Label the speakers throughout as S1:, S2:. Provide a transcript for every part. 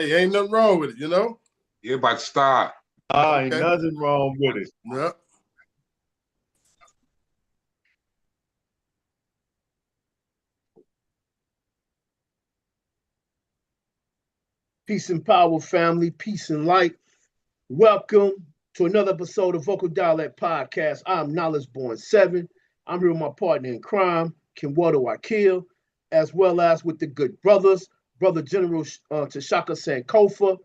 S1: Hey, ain't nothing wrong with it, you know?
S2: You're about to start.
S3: Ain't
S1: Okay.
S3: nothing wrong with it.
S1: Yeah.
S4: Peace and power, family. Peace and light. Welcome to another episode of Vocal Dialect Podcast. I'm Knowledge Born 7. I'm here with my partner in crime, Kimwato Akil, as well as with the good brothers, Brother General Tashaka Sankofa,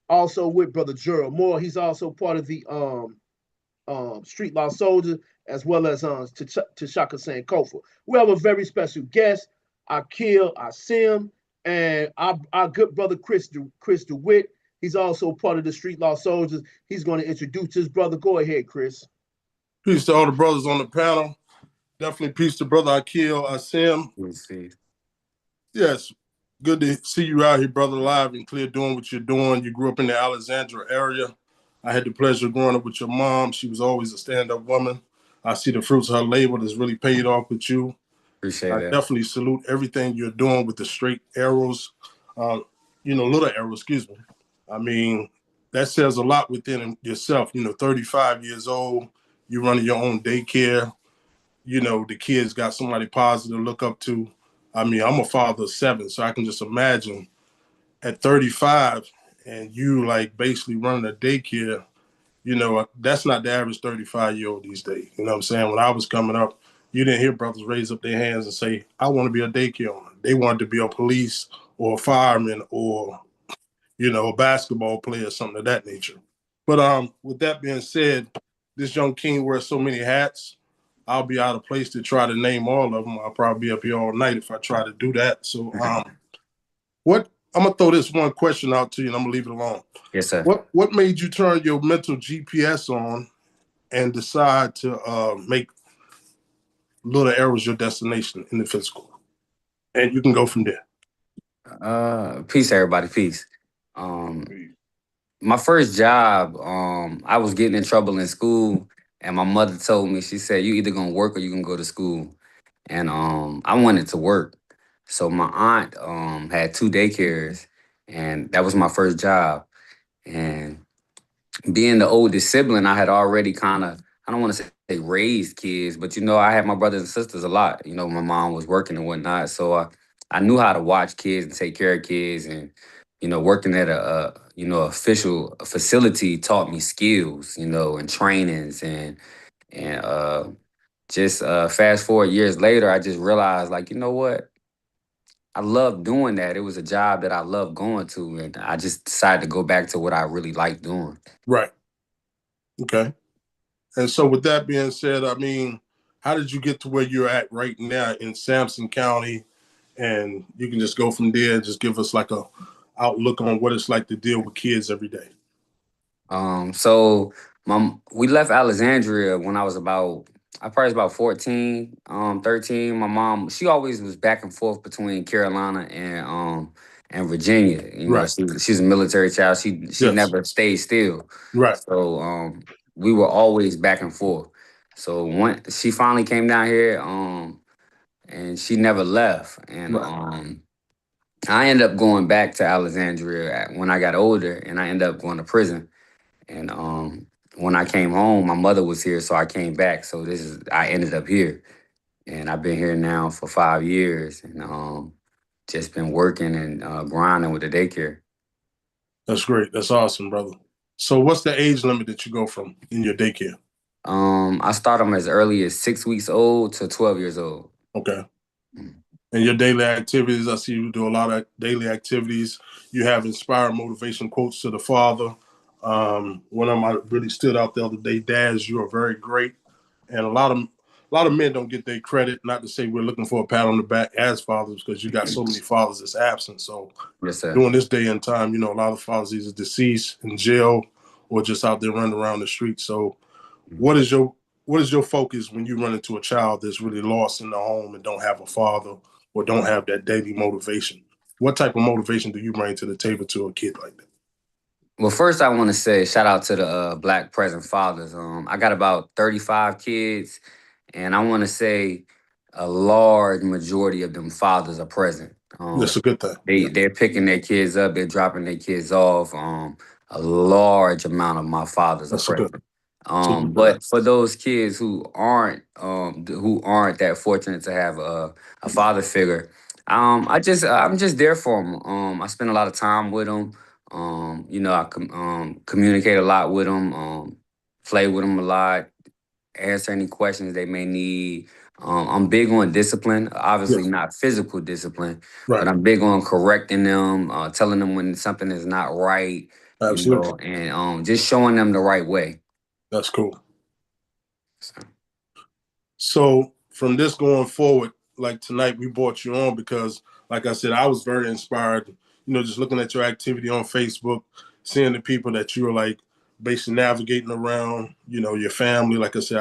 S4: also with Brother Gerald Moore. He's also part of the Street Law Soldiers, as well as Tashaka Sankofa. We have a very special guest, Akil Asim, and our good brother Chris DeWitt. He's also part of the Street Law Soldiers. He's going to introduce his brother. Go ahead, Chris.
S1: Peace to all the brothers on the panel. Definitely peace to Brother Akil Asim. Yes, good to see you out here, brother, live and clear, doing what you're doing. You grew up in the Alexandria area. I had the pleasure of growing up with your mom. She was always a stand-up woman. I see the fruits of her labor that's really paid off with you.
S5: Appreciate
S1: I
S5: that.
S1: definitely salute everything you're doing with the straight arrows, little arrows, excuse me. I mean, that says a lot within yourself. 35 years old, you running your own daycare. The kids got somebody positive to look up to. I mean, I'm a father of 7, so I can just imagine at 35 and you like basically running a daycare. That's not the average 35-year-old these days. You know what I'm saying? When I was coming up, you didn't hear brothers raise up their hands and say, I want to be a daycare owner. They wanted to be a police or a fireman or, a basketball player, something of that nature. But with that being said, this young king wears so many hats. I'll be out of place to try to name all of them. I'll probably be up here all night if I try to do that. So what I'm gonna throw this one question out to you and I'm gonna leave it alone.
S5: Yes, sir.
S1: What made you turn your mental GPS on and decide to make Little Arrows your destination in the physical? And you can go from there.
S5: Peace, everybody. Peace. My first job, I was getting in trouble in school, and my mother told me, she said, "You either gonna work or you gonna go to school." And I wanted to work, so my aunt had 2 daycares, and that was my first job. And being the oldest sibling, I had already kind of, I don't want to say raised kids, but I had my brothers and sisters a lot. My mom was working and whatnot, so I knew how to watch kids and take care of kids, and working at a official facility taught me skills, and trainings, and just fast forward years later, I just realized, like, you know what? I loved doing that. It was a job that I loved going to, and I just decided to go back to what I really liked doing.
S1: Right. Okay. And so with that being said, I mean, how did you get to where you're at right now in Sampson County? And you can just go from there and just give us like a outlook on what it's like to deal with kids every day.
S5: So we left Alexandria when I probably was about 14, 13. My mom, she always was back and forth between Carolina and Virginia.
S1: Right.
S5: She's a military child. She
S1: Yes.
S5: never stayed still.
S1: Right.
S5: So we were always back and forth. So when she finally came down here, and she never left. And
S1: Right.
S5: I ended up going back to Alexandria when I got older, and I ended up going to prison. And when I came home, my mother was here, so I came back. So I ended up here, and I've been here now for 5 years, and just been working and grinding with the daycare.
S1: That's great. That's awesome, brother. So what's the age limit that you go from in your daycare?
S5: I start them as early as 6 weeks old to 12 years old.
S1: Okay. And your daily activities, I see you do a lot of daily activities. You have inspired motivation quotes to the father. One of them I really stood out the other day, Dads, you are very great. And a lot of men don't get their credit. Not to say we're looking for a pat on the back as fathers, because you got so many fathers that's absent. So
S5: Yes, sir.
S1: during this day and time, a lot of fathers either deceased, in jail, or just out there running around the street. So what is your focus when you run into a child that's really lost in the home and don't have a father or don't have that daily motivation? What type of motivation do you bring to the table to a kid like that?
S5: Well, first I want to say shout out to the Black present fathers. I got about 35 kids, and I want to say a large majority of them fathers are present. Um,
S1: That's a good thing. Yeah,
S5: they're picking their kids up, they're dropping their kids off. A large amount of my fathers are
S1: that's a good.
S5: present.
S1: So you do that.
S5: But for those kids who aren't that fortunate to have a father figure, I'm just there for them. I spend a lot of time with them. I communicate a lot with them. Play with them a lot, answer any questions they may need. I'm big on discipline, obviously
S1: Yes,
S5: not physical discipline, but
S1: right.
S5: I'm big on correcting them, telling them when something is not right,
S1: Absolutely.
S5: and just showing them the right way.
S1: That's cool.
S5: So,
S1: So from this going forward, like tonight, we brought you on because, like I said, I was very inspired. Just looking at your activity on Facebook, seeing the people that you're like basically navigating around. Your family. Like I said,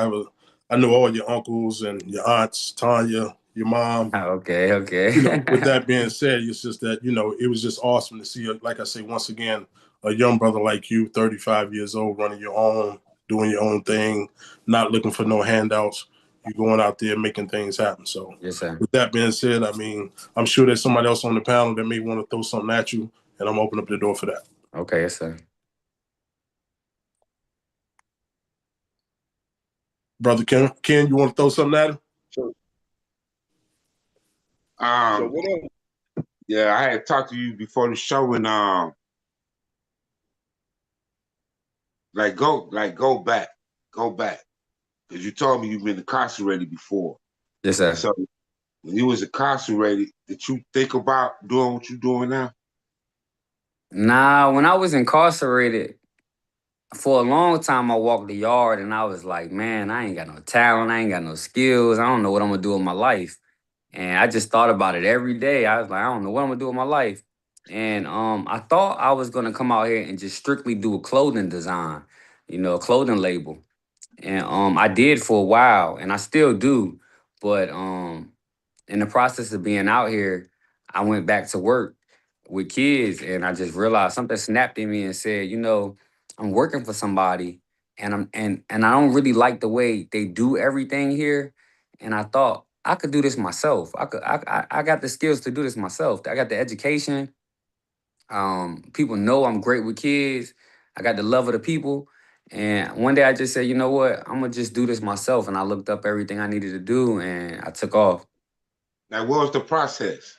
S1: I know all your uncles and your aunts, Tanya, your mom.
S5: okay,
S1: With
S5: okay.
S1: that being said, it's just that it was just awesome to see, like I say, once again, a young brother like you, 35 years old, running your own, doing your own thing, not looking for no handouts. You're going out there making things happen. So,
S5: Yes, sir.
S1: with that being said, I mean, I'm sure there's somebody else on the panel that may want to throw something at you, and I'm opening up the door for that.
S5: Okay, yes, sir.
S1: Brother Ken, you want to throw something at him?
S4: So, so
S2: Um,
S4: what else?
S2: yeah, I had talked to you before the show, and go back, because you told me you've been incarcerated before.
S5: Yes, sir.
S2: So when you was incarcerated, did you think about doing what you're doing now?
S5: Nah, when I was incarcerated, for a long time, I walked the yard and I was like, man, I ain't got no talent. I ain't got no skills. I don't know what I'm gonna do with my life. And I just thought about it every day. I was like, I don't know what I'm gonna do with my life. And I thought I was gonna come out here and just strictly do a clothing design, a clothing label. And I did for a while, and I still do. But in the process of being out here, I went back to work with kids, and I just realized something snapped in me and said, I'm working for somebody, and I don't really like the way they do everything here. And I thought I could do this myself. I got the skills to do this myself. I got the education. People know I'm great with kids. I got the love of the people. And one day I just said, you know what? I'm gonna just do this myself. And I looked up everything I needed to do, and I took off.
S2: Like, what was the process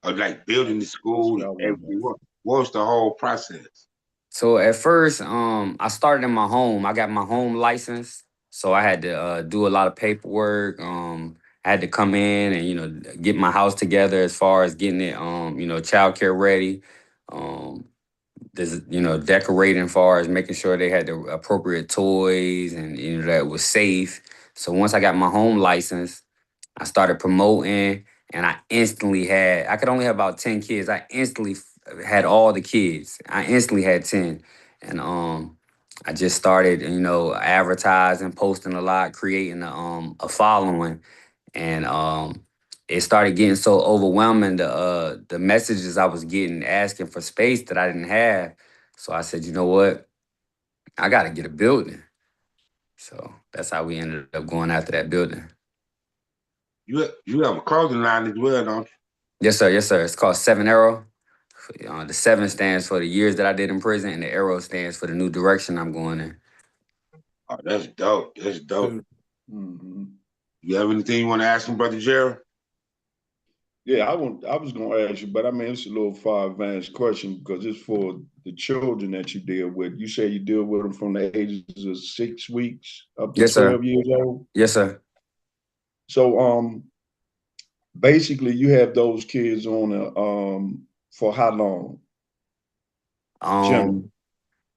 S2: of like building the
S4: That's
S2: school
S4: what
S2: and
S4: I want to know.
S2: everything? What was the whole process?
S5: So at first, I started in my home. I got my home license, so I had to do a lot of paperwork. I had to come in and get my house together as far as getting it, childcare ready. Um, there's decorating as far as making sure they had the appropriate toys and that it was safe. So once I got my home license, I started promoting, and I could only have about 10 kids. I instantly had all the kids. I instantly had 10. And I just started, advertising, posting a lot, creating a following. And it started getting so overwhelming, the messages I was getting asking for space that I didn't have. So I said, you know what? I got to get a building. So that's how we ended up going after that building.
S2: You have a clothing line as well, don't you?
S5: Yes, sir. Yes, sir. It's called Seven Arrow. The seven stands for the years that I did in prison, and the arrow stands for the new direction I'm going in.
S2: Oh, that's dope. That's dope.
S4: Mm-hmm.
S2: You have anything you want to ask him, Brother Gerald?
S4: Yeah, I was going to ask you, but I mean, it's a little far advanced question because it's for the children that you deal with. You say you deal with them from the ages of 6 weeks up to
S5: Yes, sir.
S4: 12 years old.
S5: Yes, sir.
S4: So, basically, you have those kids on for how long? Generally.
S5: Um,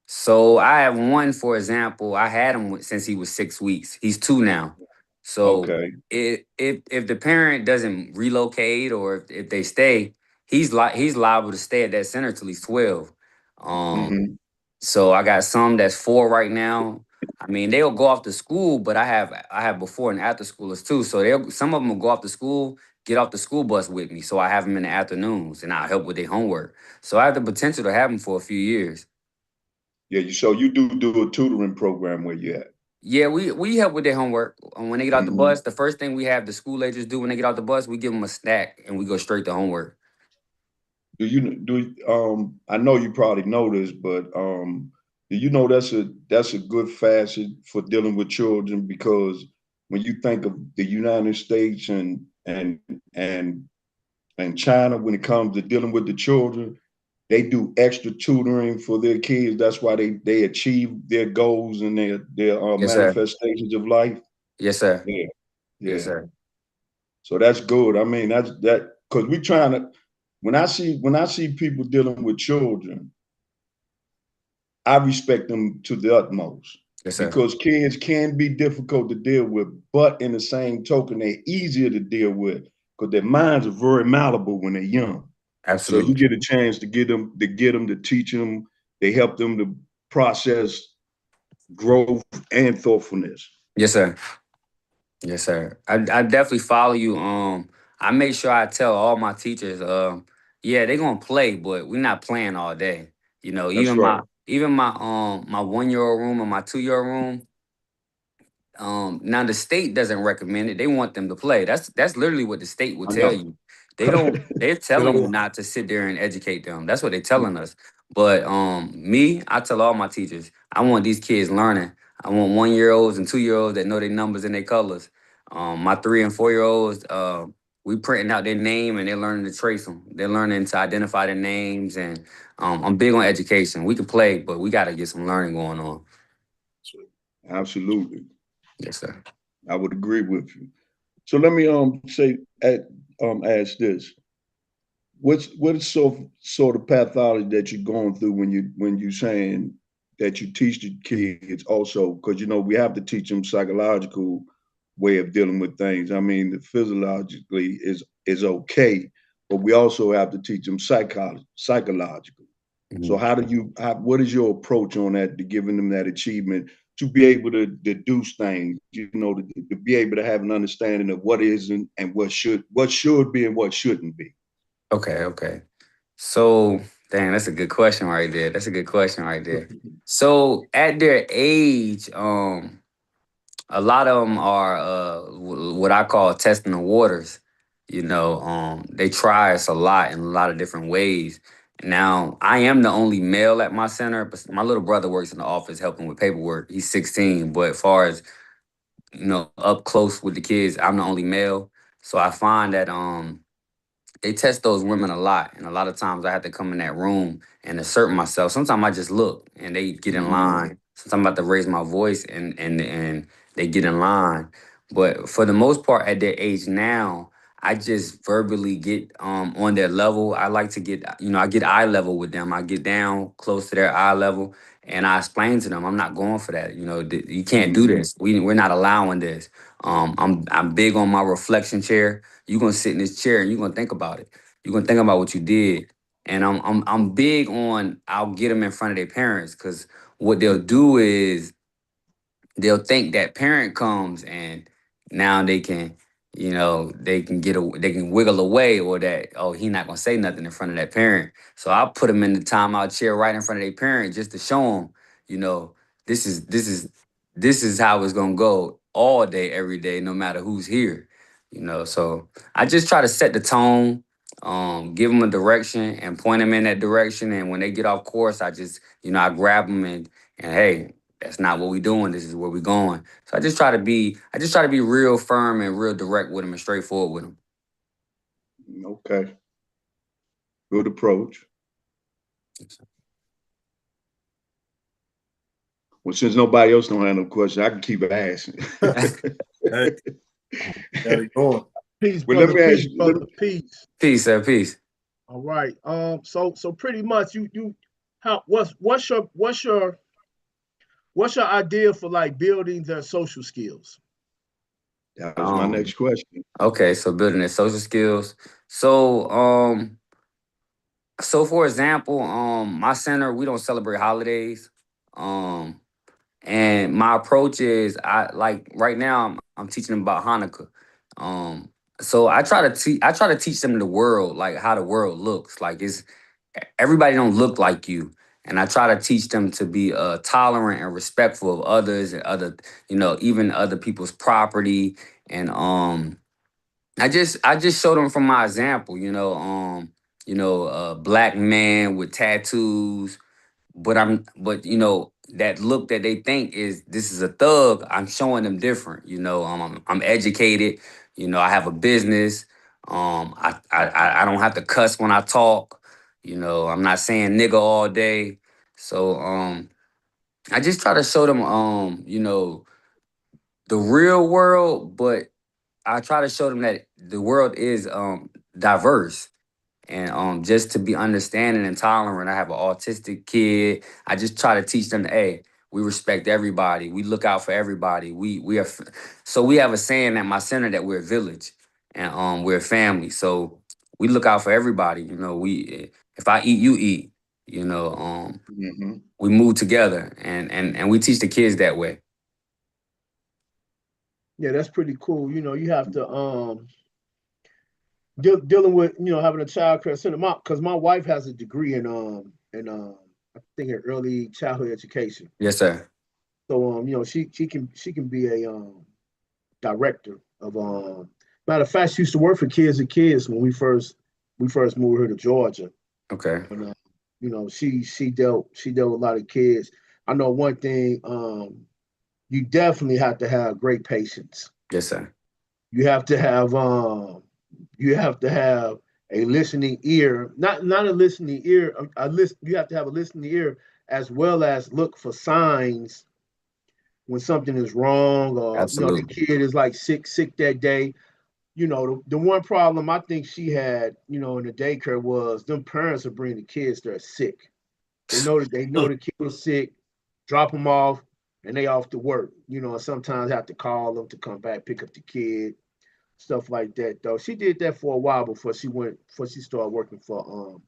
S5: so I have one, for example, I had him since he was 6 weeks. He's two now. So
S4: Okay.
S5: if the parent doesn't relocate or if they stay, he's liable to stay at that center till he's 12. Um,
S4: Mm-hmm.
S5: So I got some that's 4 right now. I mean, they'll go off to school, but I have before and after schoolers too. So some of them will go off to school, get off the school bus with me. So I have them in the afternoons, and I'll help with their homework. So I have the potential to have them for a few years.
S4: Yeah, so you do a tutoring program where you at?
S5: Yeah, we help with their homework. When they get out the
S4: Mm-hmm.
S5: bus, the first thing we have the school agers do when they get out the bus, we give them a snack and we go straight to homework.
S3: I know you probably know this, but do you know that's a good facet for dealing with children? Because when you think of the United States and and China, when it comes to dealing with the children, they do extra tutoring for their kids. That's why they achieve their goals and their
S5: Yes, sir.
S3: manifestations of life.
S5: Yes, sir.
S3: Yeah,
S5: Yes,
S3: yeah.
S5: sir.
S3: So that's good. I mean, that's that because we trying to. When I see people dealing with children, I respect them to the utmost
S5: Yes, sir.
S3: because kids can be difficult to deal with, but in the same token, they're easier to deal with because their minds are very malleable when they're young. So you
S5: Absolutely.
S3: get a chance to get them to teach them, they help them to process growth and thoughtfulness.
S5: Yes, sir. Yes, sir. I definitely follow you. I make sure I tell all my teachers, yeah, they gonna play, but we're not playing all day. You know,
S3: That's
S5: even
S3: right.
S5: my 1 year old room and my 2 year old room. Now the state doesn't recommend it. They want them to play. That's literally what the state will
S3: I
S5: tell
S3: know.
S5: you. They don't. They're
S1: They
S5: telling you
S1: don't.
S5: not to sit there and educate them. That's what they're telling us. But me, I tell all my teachers, I want these kids learning. I want 1 year olds and 2 year olds that know their numbers and their colors. My 3 and 4 year olds, we printing out their name and they're learning to trace them. They're learning to identify their names, and I'm big on education. We can play, but we got to get some learning going on.
S3: Absolutely.
S5: Yes, sir.
S3: I would agree with you. So let me ask this. What's sort of pathology that you're going through when you saying that you teach the kids also because we have to teach them psychological way of dealing with things. I mean, the physiologically is okay, but we also have to teach them psychological. So
S5: Mhm.
S3: what is your approach on that to giving them that achievement to be able to deduce things, to be able to have an understanding of what isn't and what should be and what shouldn't be.
S5: Okay, okay. So, dang, that's a good question right there. That's a good question right there. So, at their age, a lot of them are what I call testing the waters. They try us a lot in a lot of different ways. Now, I am the only male at my center, but my little brother works in the office helping with paperwork. He's 16, but as far as up close with the kids, I'm the only male. So I find that they test those women a lot, and a lot of times I have to come in that room and assert myself. Sometimes I just look and they get in
S3: Mm-hmm.
S5: line. Sometimes I have to raise my voice and they get in line. But for the most part, at their age now, I just verbally get on their level. I like to get I get eye level with them. I get down close to their eye level, and I explain to them, I'm not going for that. You can't do
S3: Mm-hmm.
S5: this. We're not allowing this. I'm big on my reflection chair. You're gonna sit in this chair and you're gonna think about it. You're gonna think about what you did. And I'm big on I'll get them in front of their parents because what they'll do is they'll think that parent comes and now they can they can wiggle away, or that, oh, he not gonna say nothing in front of that parent. So I'll put them in the timeout chair right in front of their parent just to show them, you know this is how it's gonna go all day every day, no matter who's here. So I just try to set the tone, give them a direction and point them in that direction, and when they get off course, I just I grab them and hey, that's not what we doing. This is where we going. So I just try to be real firm and real direct with them and straightforward with them.
S3: Okay, good approach. Well, since nobody else don't have no question, I can keep asking.
S1: Hey, got it going.
S4: Peace,
S3: Well, let
S4: brother.
S3: me ask
S4: Peace,
S3: you.
S4: brother. Peace.
S5: Peace, sir. Peace.
S4: All right. So pretty much you how what's your idea for like building their social skills?
S3: That was my
S5: Um.
S3: next question.
S5: Okay. So building their social skills. So for example, my center, we don't celebrate holidays. Um. And my approach is, I like right now I'm teaching them about Hanukkah. Um, so I try to teach them the world, like how the world looks. Like it's everybody don't look like you. And I try to teach them to be tolerant and respectful of others and even other people's property. And I just show them from my example, you know, a black man with tattoos, but you know, that look that they think is this is a thug, I'm showing them different. You know, I'm educated. You know, I have a business. I don't have to cuss when I talk. You know, I'm not saying nigga all day. So I just try to show them you know, the real world, but I try to show them that the world is diverse and just to be understanding and tolerant. I have an autistic kid. I just try to teach them, hey, we respect everybody. We look out for everybody. We are so we have a saying at my center that we're a village and we're a family. So we look out for everybody. You know, we if I eat, you eat. You know, we move together and we teach the kids that way.
S4: Yeah, that's pretty cool. You know, you have to dealing with, you know, having a child care center. Because my wife has a degree in I think in early childhood education.
S5: Yes, sir.
S4: So you know, she can be a director of matter of fact, she used to work for Kids and Kids when we first moved here to Georgia.
S5: Okay.
S4: And you know, she dealt with a lot of kids. I know one thing, you definitely have to have great patience.
S5: Yes, sir.
S4: You have to have you have to have a listening ear, not a listening ear, you have to have a listening ear as well as look for signs when something is wrong, or you know the
S5: Absolutely.
S4: kid is like sick that day. You know, the one problem I think she had, you know, in the daycare was them parents are bringing the kids there sick. They know the kid was sick, drop them off, and they off to work. You know, and sometimes have to call them to come back, pick up the kid, stuff like that. Though she did that for a while before she started working for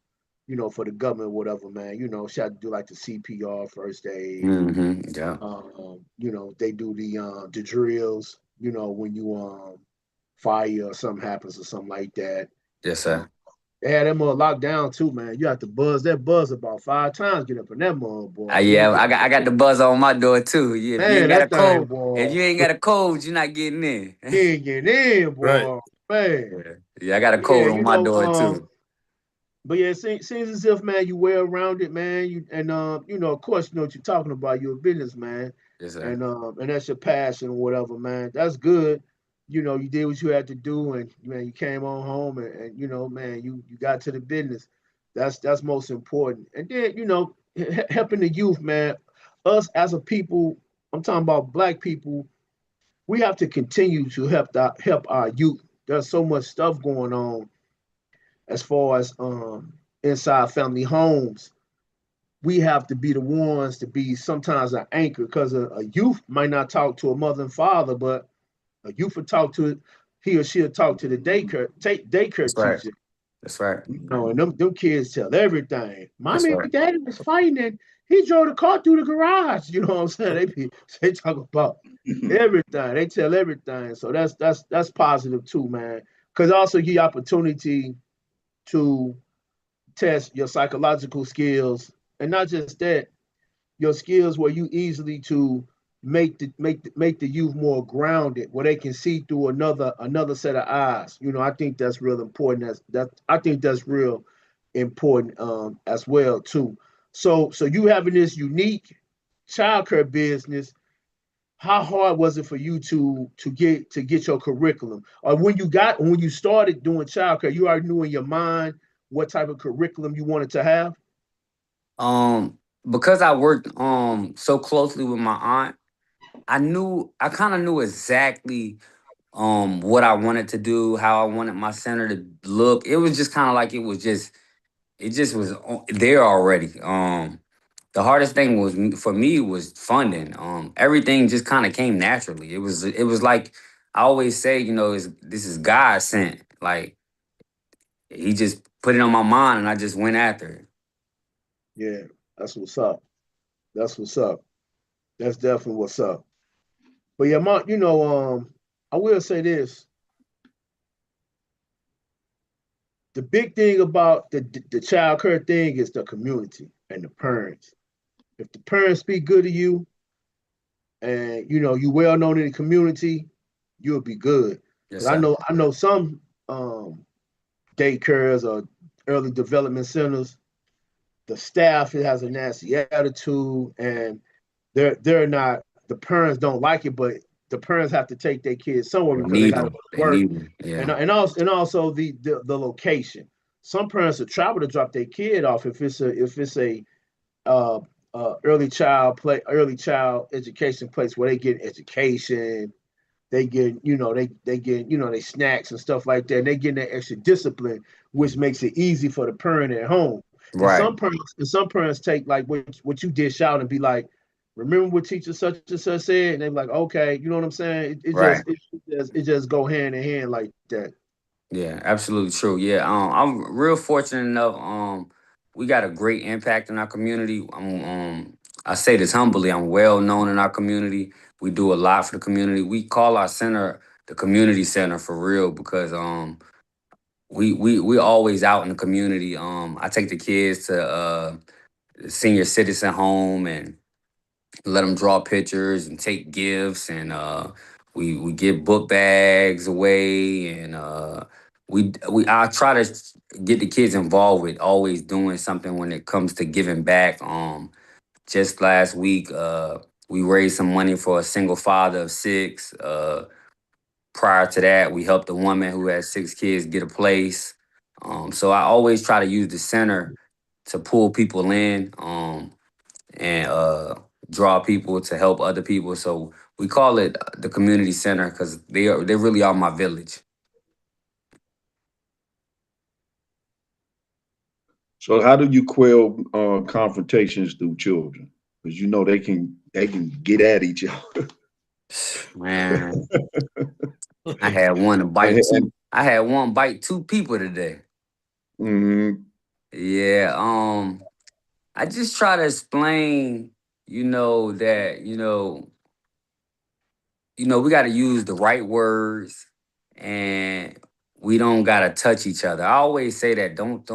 S4: you know, for the government, whatever, man. You know, she had to do like the CPR, first aid.
S5: Yeah.
S4: You know, they do the drills. You know, when you fire or something happens or something like that.
S5: Yes,
S4: Um,
S5: sir.
S4: they had them locked down too, man. You have to buzz that buzz about 5 times, get up in that mud, boy. Then you
S5: Yeah,
S4: get
S5: I got the buzzer on my door too. Yeah, if you
S4: man,
S5: ain't got a
S4: that thing,
S5: code,
S4: boy.
S5: you're not getting in.
S4: You ain't getting in,
S1: Right.
S4: boy. Man.
S5: Yeah, yeah, I got a
S4: Yeah,
S5: code on
S4: you
S5: my
S4: know,
S5: door too.
S4: but yeah, seems as if, man, you well rounded, man. You and you know, of course, you know what you're talking about. You're a businessman,
S5: Yes, sir.
S4: and that's your passion or whatever, man. That's good. You know, you did what you had to do, and man, you came on home, and you know, man, you got to the business. That's most important. And then, you know, helping the youth, man. Us as a people, I'm talking about Black people. We have to continue to help our youth. There's so much stuff going on as far as inside family homes. We have to be the ones to be sometimes an anchor, because a youth might not talk to a mother and father, but a youth will talk to he or she'll talk to the daycare
S5: That's right.
S4: teacher.
S5: That's right.
S4: You know, and them kids tell everything.
S5: That's
S4: Mommy
S5: right.
S4: and daddy was fighting and he drove the car through the garage. You know what I'm saying? They talk about everything. They tell everything. So that's positive too, man. Because also give you opportunity to test your psychological skills, and not just that, your skills where you easily to make the youth more grounded, where they can see through another set of eyes. You know, I think that's real important. I think that's real important as well too. So you having this unique childcare business, how hard was it for you to get your curriculum? Or when you started doing childcare, you already knew in your mind what type of curriculum you wanted to have?
S5: Um, because I worked so closely with my aunt, I kind of knew exactly what I wanted to do, how I wanted my center to look. It was just kind of like it just was there already. The hardest thing was for me was funding. Everything just kind of came naturally. It was like I always say, you know, this is God sent. Like he just put it on my mind, and I just went after it.
S4: Yeah, that's what's up. That's what's up. That's definitely what's up. But yeah, Mark, you know, I will say this: the big thing about the child care thing is the community and the parents. If the parents speak good of you, and you know you well known in the community, you'll be good.
S5: Yes,
S4: Because
S5: sir.
S4: I know some daycares or early development centers, the staff it has a nasty attitude, and they're not. The parents don't like it, but the parents have to take their kids somewhere
S5: They
S4: because they
S5: need
S4: got to
S5: them. They
S4: work,
S5: need them. Yeah.
S4: and also the location. Some parents will travel to drop their kid off if it's a uh, early child education place where they get education, they get they get they snacks and stuff like that. And they get that extra discipline, which makes it easy for the parent at home.
S5: Right.
S4: And some parents take like what you dish out and be like, remember what teacher such and such said, and they're like, okay, you know what I'm saying?
S5: Right.
S4: It just go hand in hand like that.
S5: Yeah, absolutely true. Yeah, I'm real fortunate enough. We got a great impact in our community. I say this humbly. I'm well known in our community. We do a lot for the community. We call our center the community center for real because we always out in the community. I take the kids to the senior citizen home and let them draw pictures and take gifts and we give book bags away and we I try to get the kids involved with always doing something when it comes to giving back. Just last week we raised some money for a single father of six. Prior to that we helped a woman who had six kids get a place. So I always try to use the center to pull people in. And draw people to help other people. So we call it the community center because they really are my village.
S3: So how do you quell confrontations through children? Because they can get at each other.
S5: Man, I had one bite two. I had one bite two people today.
S3: Mhm.
S5: Yeah, I just try to explain, that we got to use the right words and we don't got to touch each other. I always say that don't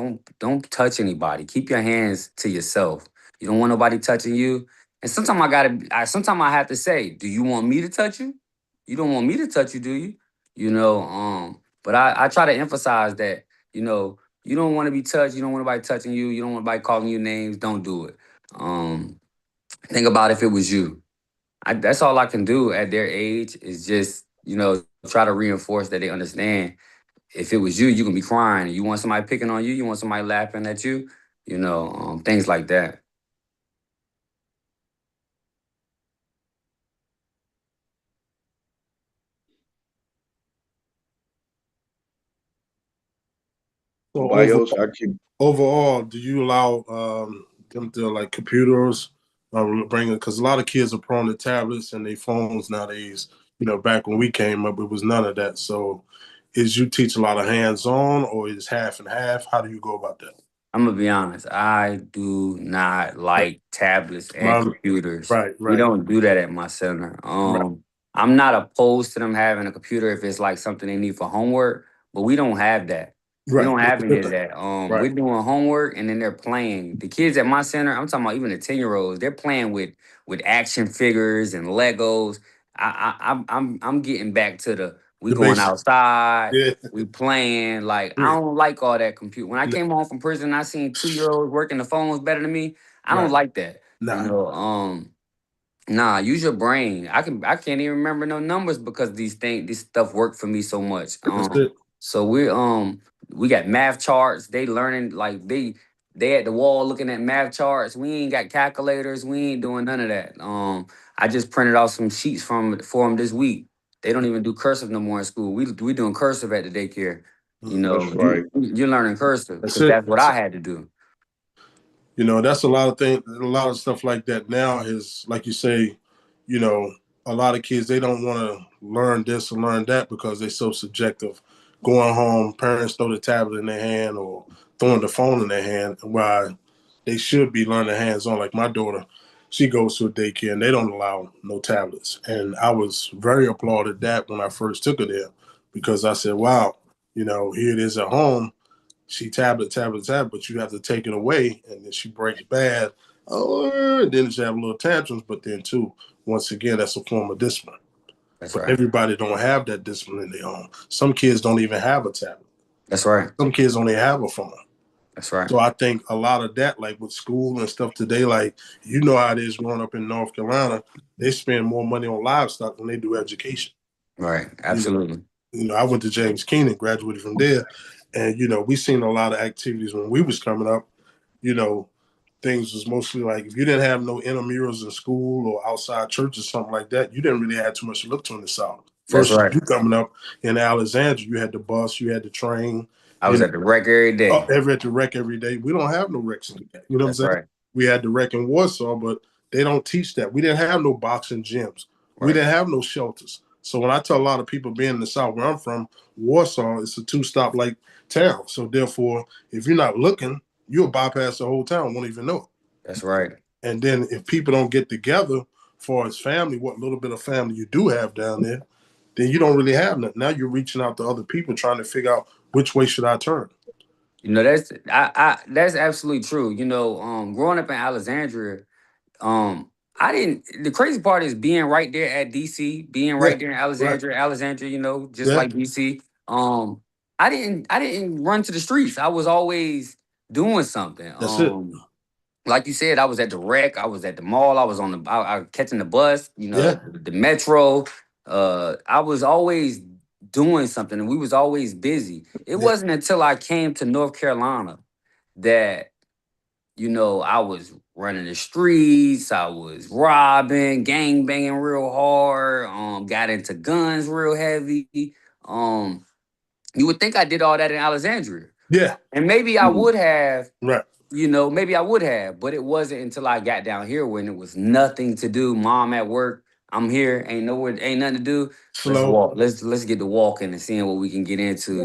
S5: touch anybody. Keep your hands to yourself. You don't want nobody touching you. And sometimes I have to say, do you want me to touch you? You don't want me to touch you, do you? But I try to emphasize that, you don't want to be touched. You don't want nobody touching you. You don't want nobody calling you names. Don't do it. Um, think about if it was you. That's all I can do at their age is just, try to reinforce that they understand. If it was you, you can be crying. You want somebody picking on you, you want somebody laughing at you, things like that.
S1: So
S3: Nobody else. I keep.
S1: overall, do you allow them to like computers, bring it? Because a lot of kids are prone to tablets and their phones nowadays. Back when we came up, it was none of that. So, is you teach a lot of hands-on, or is half and half? How do you go about that?
S5: I'm gonna be honest. I do not like tablets and
S1: Mom,
S5: computers.
S1: right,
S5: We
S1: right,
S5: don't do that at my center.
S1: right.
S5: I'm not opposed to them having a computer if it's like something they need for homework, but we don't have that. We
S1: Right.
S5: don't
S1: That's
S5: have
S1: a
S5: any
S1: good
S5: of
S1: thing.
S5: that.
S1: Right.
S5: We're doing homework and then they're playing. The kids at my center, I'm talking about even the 10-year-olds, they're playing with action figures and Legos. I'm getting back to we
S1: The
S5: going
S1: basic.
S5: outside.
S1: Yeah.
S5: We playing like I
S1: Yeah.
S5: don't like all that computer. When I
S1: No,
S5: came home from prison, I seen 2-year-olds working the phones better than me. I don't
S1: right.
S5: like that.
S1: Nah.
S5: Nah, use your brain. I can't even remember no numbers because this stuff worked for me so much.
S1: That's it.
S5: So we got math charts. They learning like they at the wall looking at math charts. We ain't got calculators. We ain't doing none of that. I just printed off some sheets for them this week. They don't even do cursive no more in school. We doing cursive at the daycare.
S1: Mhm.
S3: That's right.
S5: You're learning cursive
S1: That's
S5: because
S1: it.
S5: that's what I had to do.
S1: That's a lot of things, a lot of stuff like that now is like you say, you know, a lot of kids they don't want to learn this or learn that because they're so subjective. Going home, parents throw the tablet in their hand or throwing the phone in their hand while they should be learning hands on. Like my daughter, she goes to a daycare and they don't allow no tablets. And I was very applauded that when I first took her there because I said, wow, here it is at home she tablet, but you have to take it away, and then she breaks bad. Oh, and then she have little tantrums, but then too, once again, that's a form of discipline.
S5: That's
S1: But
S5: right.
S1: everybody don't have that discipline in their own. Some kids don't even have a tablet.
S5: That's right.
S1: Some kids only have a phone.
S5: That's right.
S1: So I think a lot of that, like with school and stuff today, like you know how it is growing up in North Carolina, they spend more money on livestock than they do education.
S5: Right.
S1: You know,
S5: Absolutely.
S1: I went to James Keenan, graduated from there, and we seen a lot of activities when we was coming up. You know, things was mostly like if you didn't have no intramurals in school or outside church or something like that, you didn't really have too much to look to in the South.
S5: That's
S1: Versus
S5: right.
S1: you coming up in Alexandria, you had the bus, you had the train.
S5: I was at the rec every day.
S1: At the rec every day. We don't have no recs like that. You know what I'm
S5: That's
S1: saying?
S5: right.
S1: We had the rec in Warsaw, but they don't teach that. We didn't have no boxing gyms. We
S5: Right.
S1: didn't have no shelters. So when I tell a lot of people being in the South where I'm from, Warsaw is a 2-stop like town. So therefore, if you're not looking, you'll bypass the whole town, won't even know it.
S5: That's right.
S1: And then if people don't get together for as family, what little bit of family you do have down there, then you don't really have nothing. Now you're reaching out to other people trying to figure out which way should I turn.
S5: That's absolutely true. Growing up in Alexandria, I didn't. The crazy part is being right there at DC, being
S1: Yeah,
S5: right there in
S1: right.
S5: Alexandria. Just
S1: Yeah.
S5: like DC. I didn't run to the streets. I was always doing something.
S1: That's it.
S5: Like you said, I was at the rec. I was at the mall. I was I was catching the bus.
S1: Yeah.
S5: The metro. I was always doing something, and we was always busy. It
S1: Yeah.
S5: wasn't until I came to North Carolina that I was running the streets, I was robbing, gang banging real hard, got into guns real heavy. Um, you would think I did all that in Alexandria.
S1: Yeah.
S5: And maybe I would have,
S1: Right.
S5: maybe I would have, but it wasn't until I got down here when it was nothing to do. Mom at work, I'm here, ain't nothing to do. Let's
S1: Slow.
S5: walk. Let's get to walking and seeing what we can get into.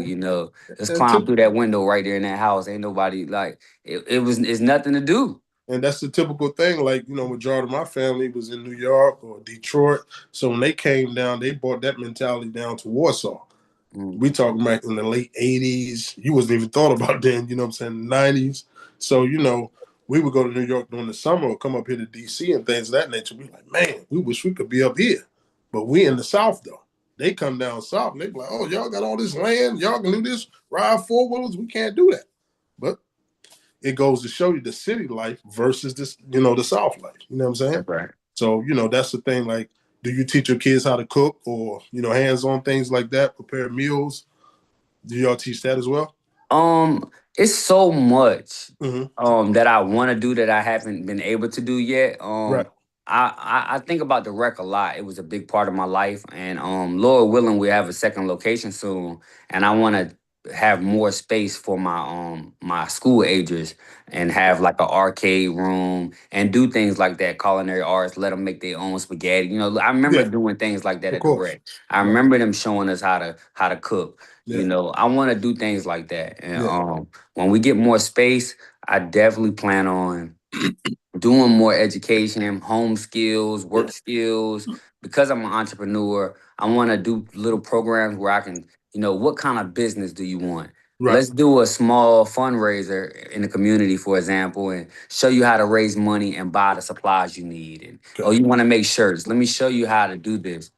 S5: Let's
S1: And
S5: climb through that window right there in that house. Ain't nobody it's nothing to do.
S1: And that's the typical thing. Like, majority of my family was in New York or Detroit. So when they came down, they brought that mentality down to Warsaw. We talking back in the late 80s. You wasn't even thought about then, you know what I'm saying, 90s. So, we would go to New York during the summer or come up here to DC and things of that nature. We like, man, we wish we could be up here. But we in the South, though. They come down South and they be like, oh, y'all got all this land. Y'all can do this, ride 4-wheelers. We can't do that. But it goes to show you the city life versus this, the South life. You know what I'm saying?
S5: That's right.
S1: So, that's the thing. Like, do you teach your kids how to cook or, hands-on things like that, prepare meals? Do y'all teach that as well?
S5: It's so much
S1: Mm-hmm.
S5: that I want to do that I haven't been able to do yet.
S1: Right.
S5: I think about the rec a lot. It was a big part of my life, and Lord willing, we have a second location soon, and I want to have more space for my school agers and have like an arcade room and do things like that, culinary arts. Let them make their own spaghetti. I remember
S1: Yeah,
S5: doing things like that
S1: of
S5: at the
S1: course.
S5: rec. I
S1: Right.
S5: remember them showing us how to cook.
S1: Yeah.
S5: I want to do things like that, and
S1: Yeah.
S5: when we get more space, I definitely plan on doing more education, home skills, work skills. Because I'm an entrepreneur, I want to do little programs where I can, what kind of business do you want?
S1: Right.
S5: Let's do a small fundraiser in the community, for example, and show you how to raise money and buy the supplies you need. And
S1: Okay.
S5: you want to make shirts? Let me show you how to do this.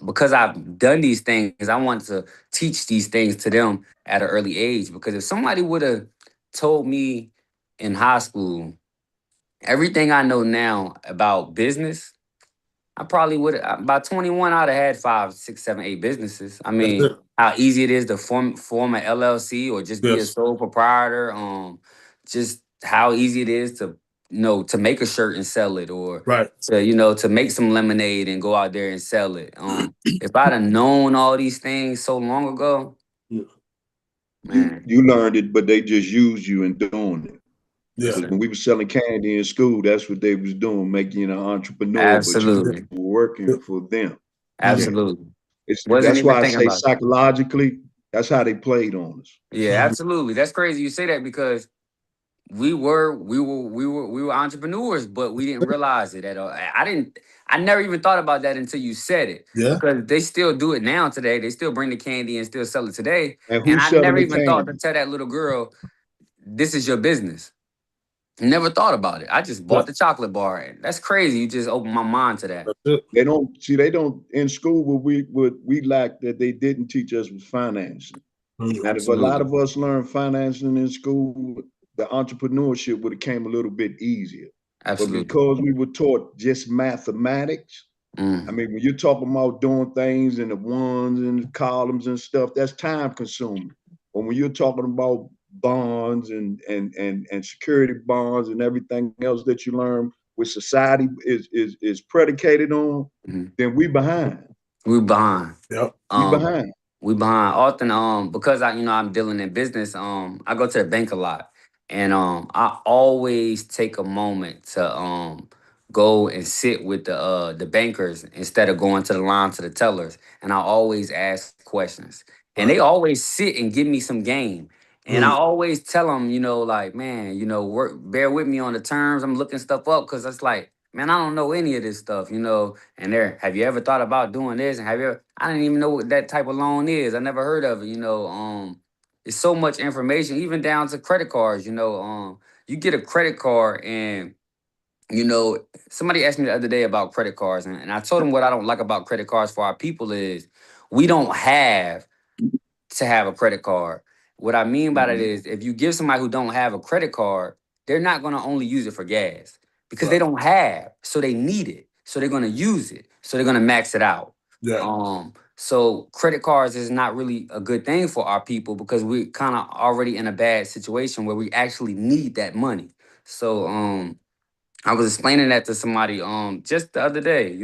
S5: Because I've done these things, I want to teach these things to them at an early age. Because if somebody would have told me in high school everything I know now about business, I probably would. By 21, I'd have had 5, 6, 7, 8 businesses. I
S1: That's
S5: mean,
S1: it.
S5: how easy it is to form an LLC or just be a
S1: Yes.
S5: sole proprietor. Just how easy it is to to make a shirt and sell it, or
S1: Right.
S5: to to make some lemonade and go out there and sell it. If I'd have known all these things so long ago,
S1: Yeah.
S5: man,
S3: You learned it, but they just used you in doing it.
S1: Yeah.
S3: Because when we were selling candy in school, that's what they was doing, making you an entrepreneur, but you
S5: absolutely,
S3: were working for them.
S1: Mhm.
S5: absolutely. Wasn't
S3: That's
S5: even
S3: why I
S5: thinking
S3: say
S5: about it.
S3: psychologically, that's how they played on us.
S5: Yeah,
S1: Mhm.
S5: absolutely. That's crazy you say that because we were entrepreneurs, but we didn't realize it at all. I never even thought about that until you said it.
S1: Yeah.
S5: Because they still do it now today. They still bring the candy and still sell it today.
S3: And
S5: And
S3: who's
S5: I
S3: selling
S5: never
S3: the
S5: even thought to
S3: candy?
S5: tell that little girl, this is your business. Never thought about it. I just
S1: Yeah.
S5: bought the chocolate bar. And that's crazy. You just opened my mind to that.
S1: That's it.
S3: They don't in school what we lacked that they didn't teach us was financing. And if a lot of us learn financing in school, the entrepreneurship would have came a little bit easier. But
S5: Absolutely.
S3: because we were taught just mathematics, I mean, when you're talking about doing things in the ones and the columns and stuff, that's time consuming. But when you're talking about bonds and security bonds and everything else that you learn with society is predicated on, then we behind.
S5: We behind.
S1: Yep.
S3: We behind.
S5: We behind. Often, because I'm dealing in business, I go to the bank a lot. And I always take a moment to go and sit with the bankers instead of going to the line to the tellers. And I always ask questions. And they always sit and give me some game. And I always tell them, like, man, bear with me on the terms. I'm looking stuff up because it's like, man, I don't know any of this stuff, And have you ever thought about doing this? And I didn't even know what that type of loan is. I never heard of it, It's so much information, even down to credit cards, You get a credit card and, somebody asked me the other day about credit cards. And I told them what I don't like about credit cards for our people is we don't have to have a credit card. What I mean by that is if you give somebody who don't have a credit card, they're not going to only use it for gas because they don't have, so they need it. So they're going to use it. So they're going to max it out.
S1: Yeah.
S5: So credit cards is not really a good thing for our people because we're kind of already in a bad situation where we actually need that money. So I was explaining that to somebody just the other day,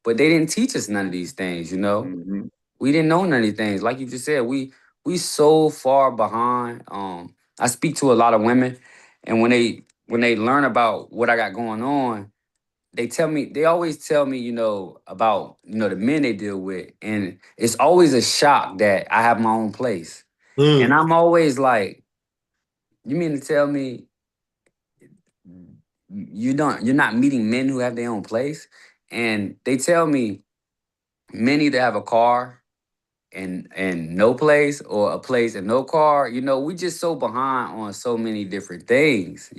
S5: but they didn't teach us none of these things, We didn't know none of these things. Like you just said, we so far behind. I speak to a lot of women, and when they learn about what I got going on, they always tell me, about, the men they deal with. And it's always a shock that I have my own place. And I'm always like, you mean to tell me you're not meeting men who have their own place? And they tell me men either have a car and no place or a place and no car. We just so behind on so many different things.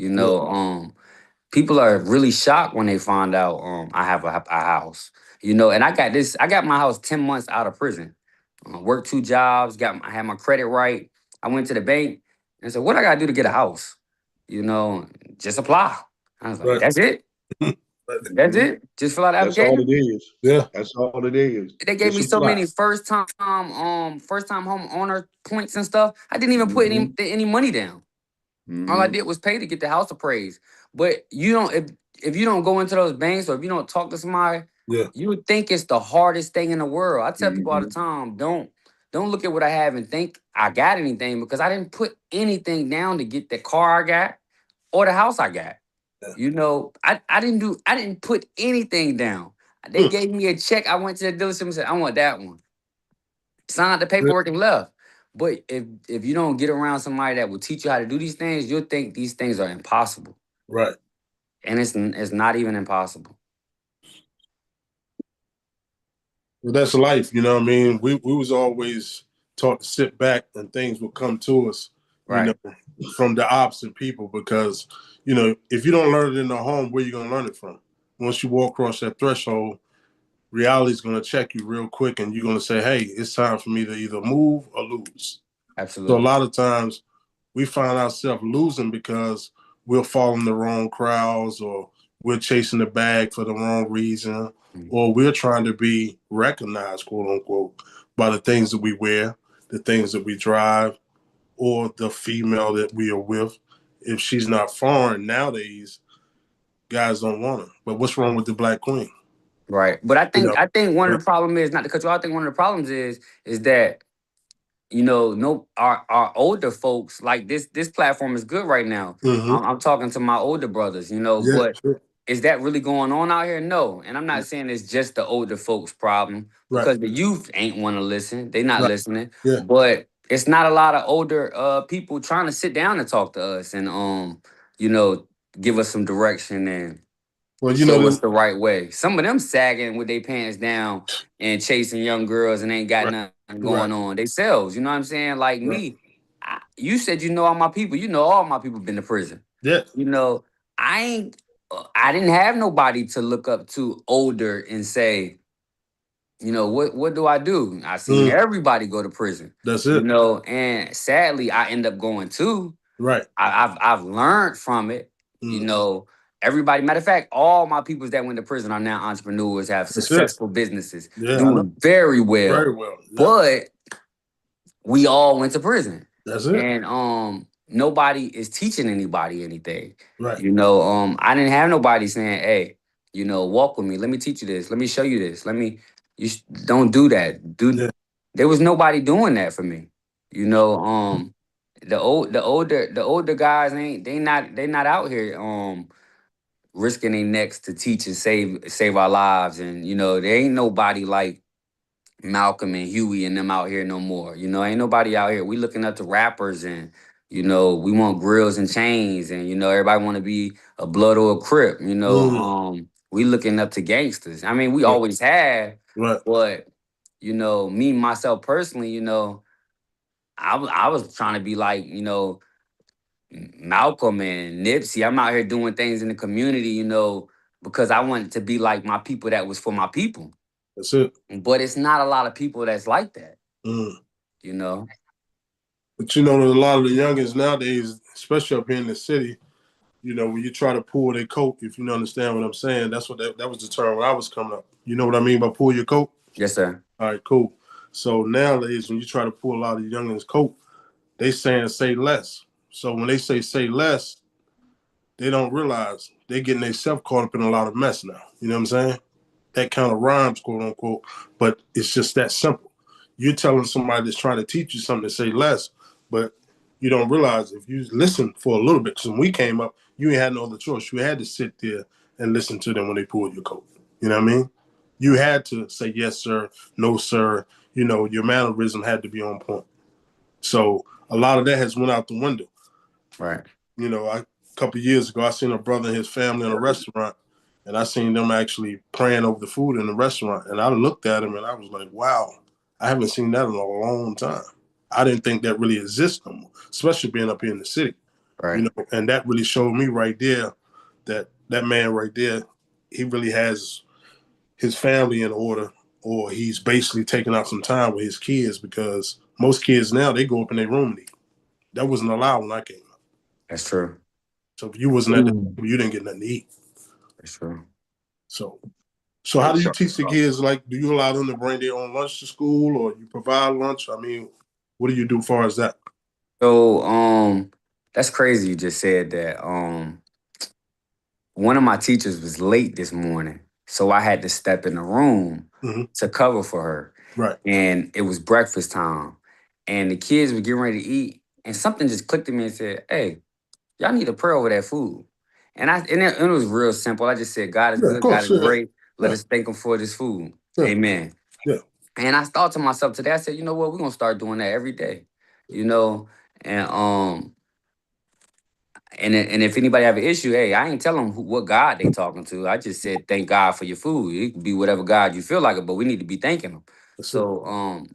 S5: People are really shocked when they find out I have a house. And I got my house 10 months out of prison. Worked 2 jobs, I had my credit right. I went to the bank and said, what I gotta do to get a house? Just apply. I was like, that's it. That's it. Just fill out the
S3: That's all
S5: application.
S3: it is.
S1: Yeah.
S3: That's all it is.
S5: They gave me so many first time homeowner points and stuff. I didn't even put any money down. All I did was pay to get the house appraised. But if you don't go into those banks or if you don't talk to somebody, you would think it's the hardest thing in the world. I tell people all the time, don't look at what I have and think I got anything because I didn't put anything down to get the car I got or the house I got. I didn't put anything down. They gave me a check. I went to the dealership and said, I want that one. Signed the paperwork and left. But if you don't get around somebody that will teach you how to do these things, you'll think these things are impossible.
S1: Right.
S5: And it's not even impossible.
S1: Well, that's life, you know what I mean? We was always taught to sit back and things will come to us, from the opposite people because, if you don't learn it in the home, where you going to learn it from? Once you walk across that threshold, reality's going to check you real quick and you're going to say, hey, it's time for me to either move or lose.
S5: Absolutely.
S1: So a lot of times we find ourselves losing because we're following the wrong crowds or we're chasing the bag for the wrong reason or we're trying to be recognized, quote unquote, by the things that we wear, the things that we drive, or the female that we are with. If she's not foreign nowadays, guys don't want her. But what's wrong with the Black Queen?
S5: Right. But I think one of the problems is, not to cut you off, I think one of the problems is that our older folks, like this platform is good right now. I'm talking to my older brothers, but is that really going on out here? No. And I'm not saying it's just the older folks' problem because the youth ain't want to listen. They not listening.
S1: Yeah.
S5: But it's not a lot of older people trying to sit down and talk to us and give us some direction and show us the right way. Some of them sagging with their pants down and chasing young girls and ain't got nothing going on themselves. You know what I'm saying? Like me, you said all my people. All my people been to prison.
S1: Yeah.
S5: I didn't have nobody to look up to older and say, you know, what do I do? I seen everybody go to prison.
S1: That's
S5: You
S1: it.
S5: know, and sadly, I end up going too.
S1: Right.
S5: I've learned from it. You know, everybody. Matter of fact, all my peoples that went to prison are now entrepreneurs, have
S1: That's it.
S5: successful businesses,
S1: Yeah, I know.
S5: doing very well.
S1: Very well. Yeah.
S5: But we all went to prison.
S1: That's it.
S5: And nobody is teaching anybody anything.
S1: Right.
S5: You know, I didn't have nobody saying, "Hey, you know, walk with me. Let me teach you this. Let me show you this. Don't do that.
S1: Yeah.
S5: There was nobody doing that for me. You know, the older guys they not out here risking their necks to teach and save our lives. And you know, there ain't nobody like Malcolm and Huey and them out here no more. You know, ain't nobody out here. We looking up to rappers, and you know, we want grills and chains, and you know, everybody want to be a blood or a crip. You know, we looking up to gangsters. I mean, we always have,
S1: Right.
S5: but you know, me myself personally, you know, I was trying to be like, you know, Malcolm and Nipsey. I'm out here doing things in the community, you know, because I wanted to be like my people that was for my people.
S1: That's it.
S5: But it's not a lot of people that's like that. You know?
S1: But you know, a lot of the youngins nowadays, especially up here in the city, you know, when you try to pull their coat, if you understand what I'm saying, that's what that was the term when I was coming up. You know what I mean by pull your coat?
S5: Yes, sir.
S1: All right, cool. So nowadays, when you try to pull a lot of the youngins' coat, they saying say less. So when they say less, they don't realize they're getting themselves caught up in a lot of mess now. You know what I'm saying? That kind of rhymes, quote unquote, but it's just that simple. You're telling somebody that's trying to teach you something to say less, but you don't realize if you listen for a little bit, because when we came up, you ain't had no other choice. You had to sit there and listen to them when they pulled your coat. You know what I mean? You had to say yes, sir, no, sir. You know, your mannerism had to be on point. So a lot of that has went out the window.
S5: Right.
S1: You know, a couple of years ago, I seen a brother and his family in a restaurant, and I seen them actually praying over the food in the restaurant. And I looked at him and I was like, wow, I haven't seen that in a long time. I didn't think that really exists no more, especially being up here in the city.
S5: Right.
S1: You know, and that really showed me right there that man right there, he really has his family in order, or he's basically taking out some time with his kids, because most kids now, they go up in their room and eat. That wasn't allowed when I came up.
S5: That's true.
S1: So if you wasn't at the table, you didn't get nothing to eat.
S5: That's true.
S1: So how do you teach the kids? Like, do you allow them to bring their own lunch to school, or you provide lunch? I mean, what do you do as far as that?
S5: So, that's crazy you just said that. One of my teachers was late this morning, so I had to step in the room to cover for her.
S1: Right.
S5: And it was breakfast time. And the kids were getting ready to eat, and something just clicked in me and said, "Hey, y'all need to pray over that food." And it was real simple. I just said, God is
S1: Yeah, of
S5: good, God
S1: course.
S5: is great. Let
S1: Yeah.
S5: us thank him for this food.
S1: Yeah.
S5: Amen.
S1: Yeah.
S5: And I thought to myself today, I said, you know what, we're gonna start doing that every day. You know, and if anybody have an issue, hey, I ain't telling them what God they talking to. I just said, thank God for your food. It can be whatever God you feel like it, but we need to be thanking him.
S1: That's
S5: So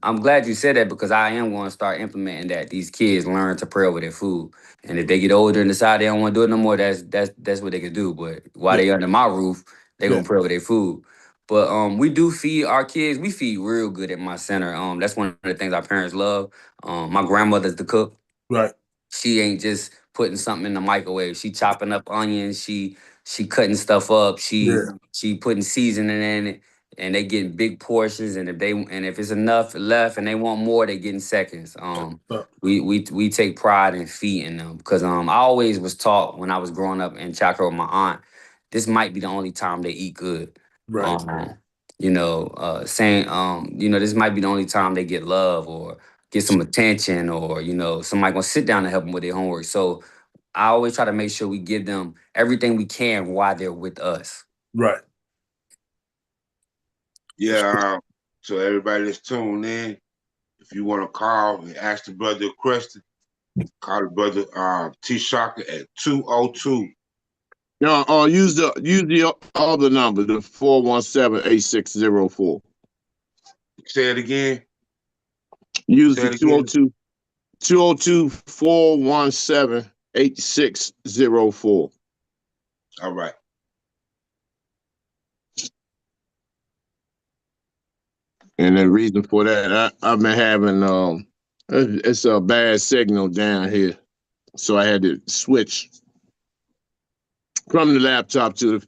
S5: I'm glad you said that, because I am going to start implementing that. These kids learn to pray over their food. And if they get older and decide they don't want to do it no more, that's what they can do. But while they under my roof, they gonna pray over their food. But we do feed our kids. We feed real good at my center. That's one of the things our parents love. My grandmother's the cook.
S1: Right.
S5: She ain't just putting something in the microwave. She chopping up onions. She cutting stuff up. She putting seasoning in it, and they getting big portions. And if it's enough left and they want more, they getting seconds. We take pride in feeding them, because I always was taught when I was growing up in childcare with my aunt, this might be the only time they eat good.
S1: Right.
S5: Saying this might be the only time they get love or get some attention, or somebody gonna sit down and help them with their homework. So I always try to make sure we give them everything we can while they're with us.
S1: Right.
S2: Yeah. So everybody that's tuned in, if you want to call and ask the brother a question, call the brother T Shocker at 202.
S6: No, use the other number, the 417-8604.
S2: Say it again.
S6: Use the 202-417-8604.
S2: All right.
S6: And the reason for that, I've been having it's a bad signal down here, so I had to switch from the laptop to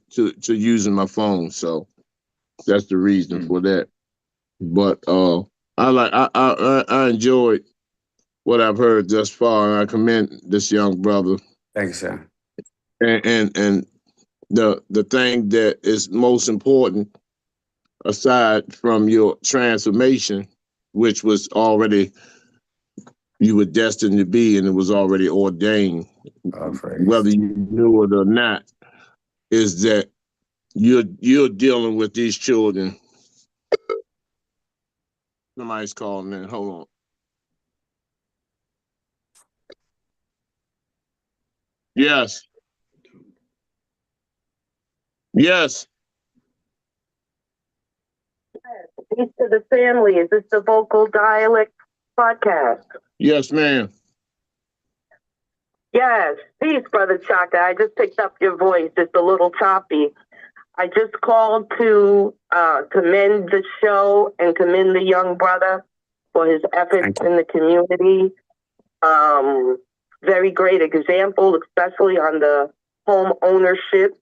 S6: using my phone. So that's the reason for that. But I enjoyed what I've heard thus far, and I commend this young brother.
S5: Thank you, sir.
S6: And the thing that is most important, aside from your transformation, which was already you were destined to be, and it was already ordained, whether you knew it or not, is that you're dealing with these children. Somebody's calling in. Hold on. Yes. Yes.
S7: Peace to the family. Is this the Vocal Dialect podcast?
S6: Yes, ma'am.
S7: Yes. Peace, Brother Chaka. I just picked up your voice. It's a little choppy. I just called to commend the show and commend the young brother for his efforts in the community. Very great example, especially on the home ownership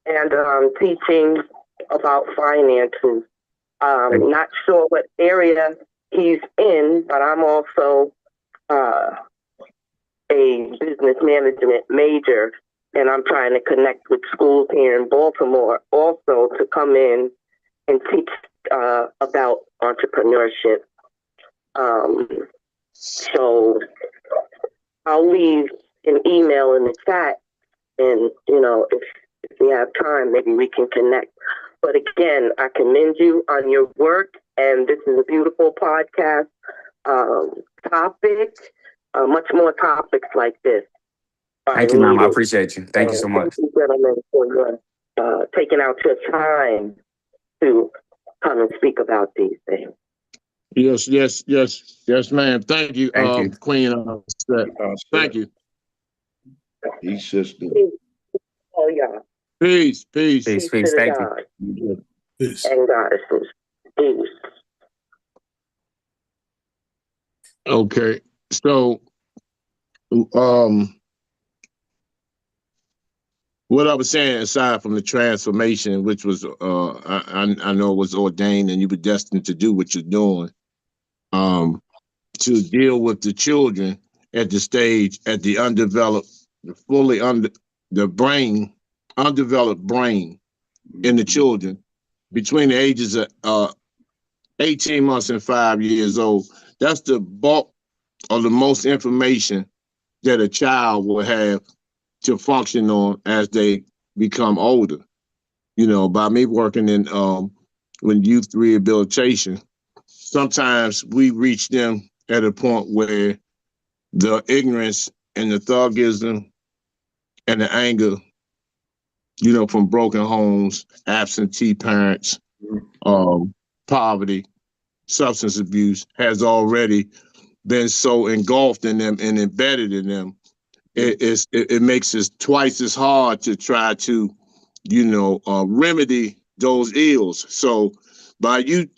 S7: and teaching about finances. Not sure what area he's in, but I'm also a business management major, and I'm trying to connect with schools here in Baltimore also to come in and teach about entrepreneurship. So I'll leave an email in the chat, and if we have time, maybe we can connect. But again, I commend you on your work, and this is a beautiful podcast topic. Much more topics like this.
S5: Thank you, ma'am. I appreciate you. Thank you so much.
S7: Thank you, gentlemen, for your taking out your time to come and speak about these things.
S6: Yes, ma'am. Thank you,
S5: Thank you.
S6: Queen. Thank you.
S3: Peace, sister.
S7: Oh, yeah.
S6: Peace.
S5: Peace. Thank
S7: you.
S1: Peace.
S7: And goddesses. Peace.
S6: Okay. So, what I was saying, aside from the transformation, which was, I know was ordained and you were destined to do what you're doing, to deal with the children at the stage, at the undeveloped, undeveloped brain in the children between the ages of 18 months and 5 years old. That's the bulk of the most information that a child will have to function on as they become older. By me working in when youth rehabilitation, sometimes we reach them at a point where the ignorance and the thuggism and the anger, from broken homes, absentee parents, poverty, substance abuse has already been so engulfed in them and embedded in them. It makes it twice as hard to try to, remedy those ills. So by you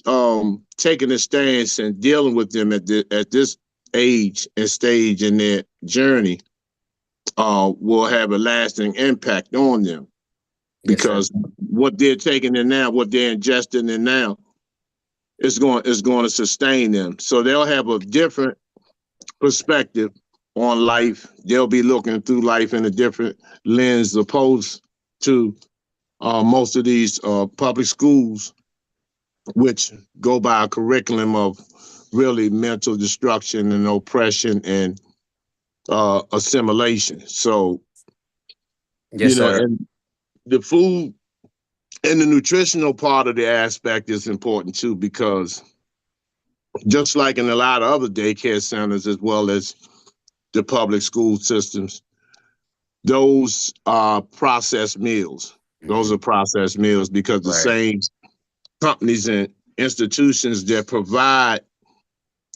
S6: taking a stance and dealing with them at this age and stage in their journey, will have a lasting impact on them. Because what they're taking in now, what they're ingesting in now, is going to sustain them. So they'll have a different perspective on life. They'll be looking through life in a different lens opposed to most of these public schools, which go by a curriculum of really mental destruction and oppression and assimilation. So,
S5: sir.
S6: And the food and the nutritional part of the aspect is important too, because just like in a lot of other daycare centers, as well as the public school systems, those are processed meals. Those are processed meals because the same companies and institutions that provide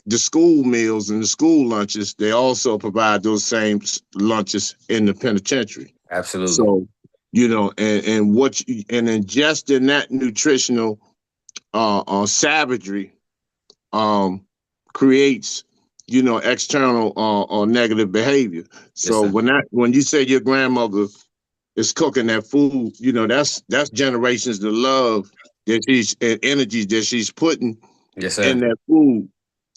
S6: the school meals and the school lunches, they also provide those same lunches in the penitentiary.
S5: Absolutely.
S6: So, and ingesting that nutritional savagery creates, external or negative behavior. So when you say your grandmother is cooking that food, that's generations of love that she's and energy that she's putting in that food,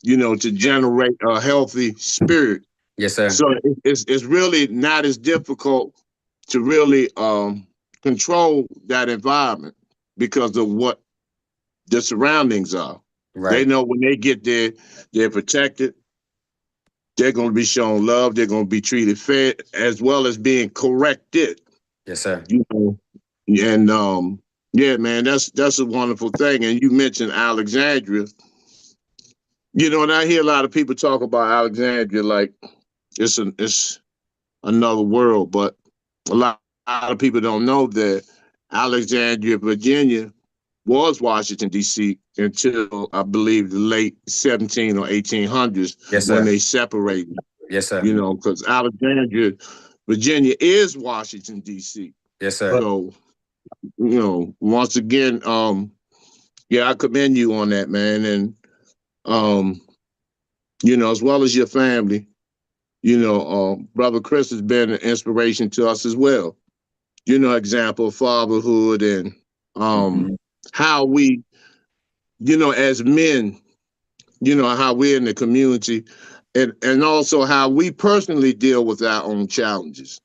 S6: to generate a healthy spirit.
S5: Yes, sir.
S6: So it's really not as difficult to really control that environment because of what the surroundings are.
S5: Right.
S6: They know when they get there, they're protected. They're going to be shown love. They're going to be treated fair, as well as being corrected.
S5: Yes, sir.
S6: And yeah, man, that's a wonderful thing. And you mentioned Alexandria. And I hear a lot of people talk about Alexandria like it's another world, but a lot of people don't know that Alexandria, Virginia, was Washington, D.C. until I believe the late 17 or 1800s.
S5: Yes, sir.
S6: When they separated.
S5: Yes, sir.
S6: Because Alexandria, Virginia is Washington, D.C.
S5: Yes, sir.
S6: So, once again, I commend you on that, man. And, as well as your family, Brother Chris has been an inspiration to us as well. Example of fatherhood and how we, as men, how we're in the community and also how we personally deal with our own challenges.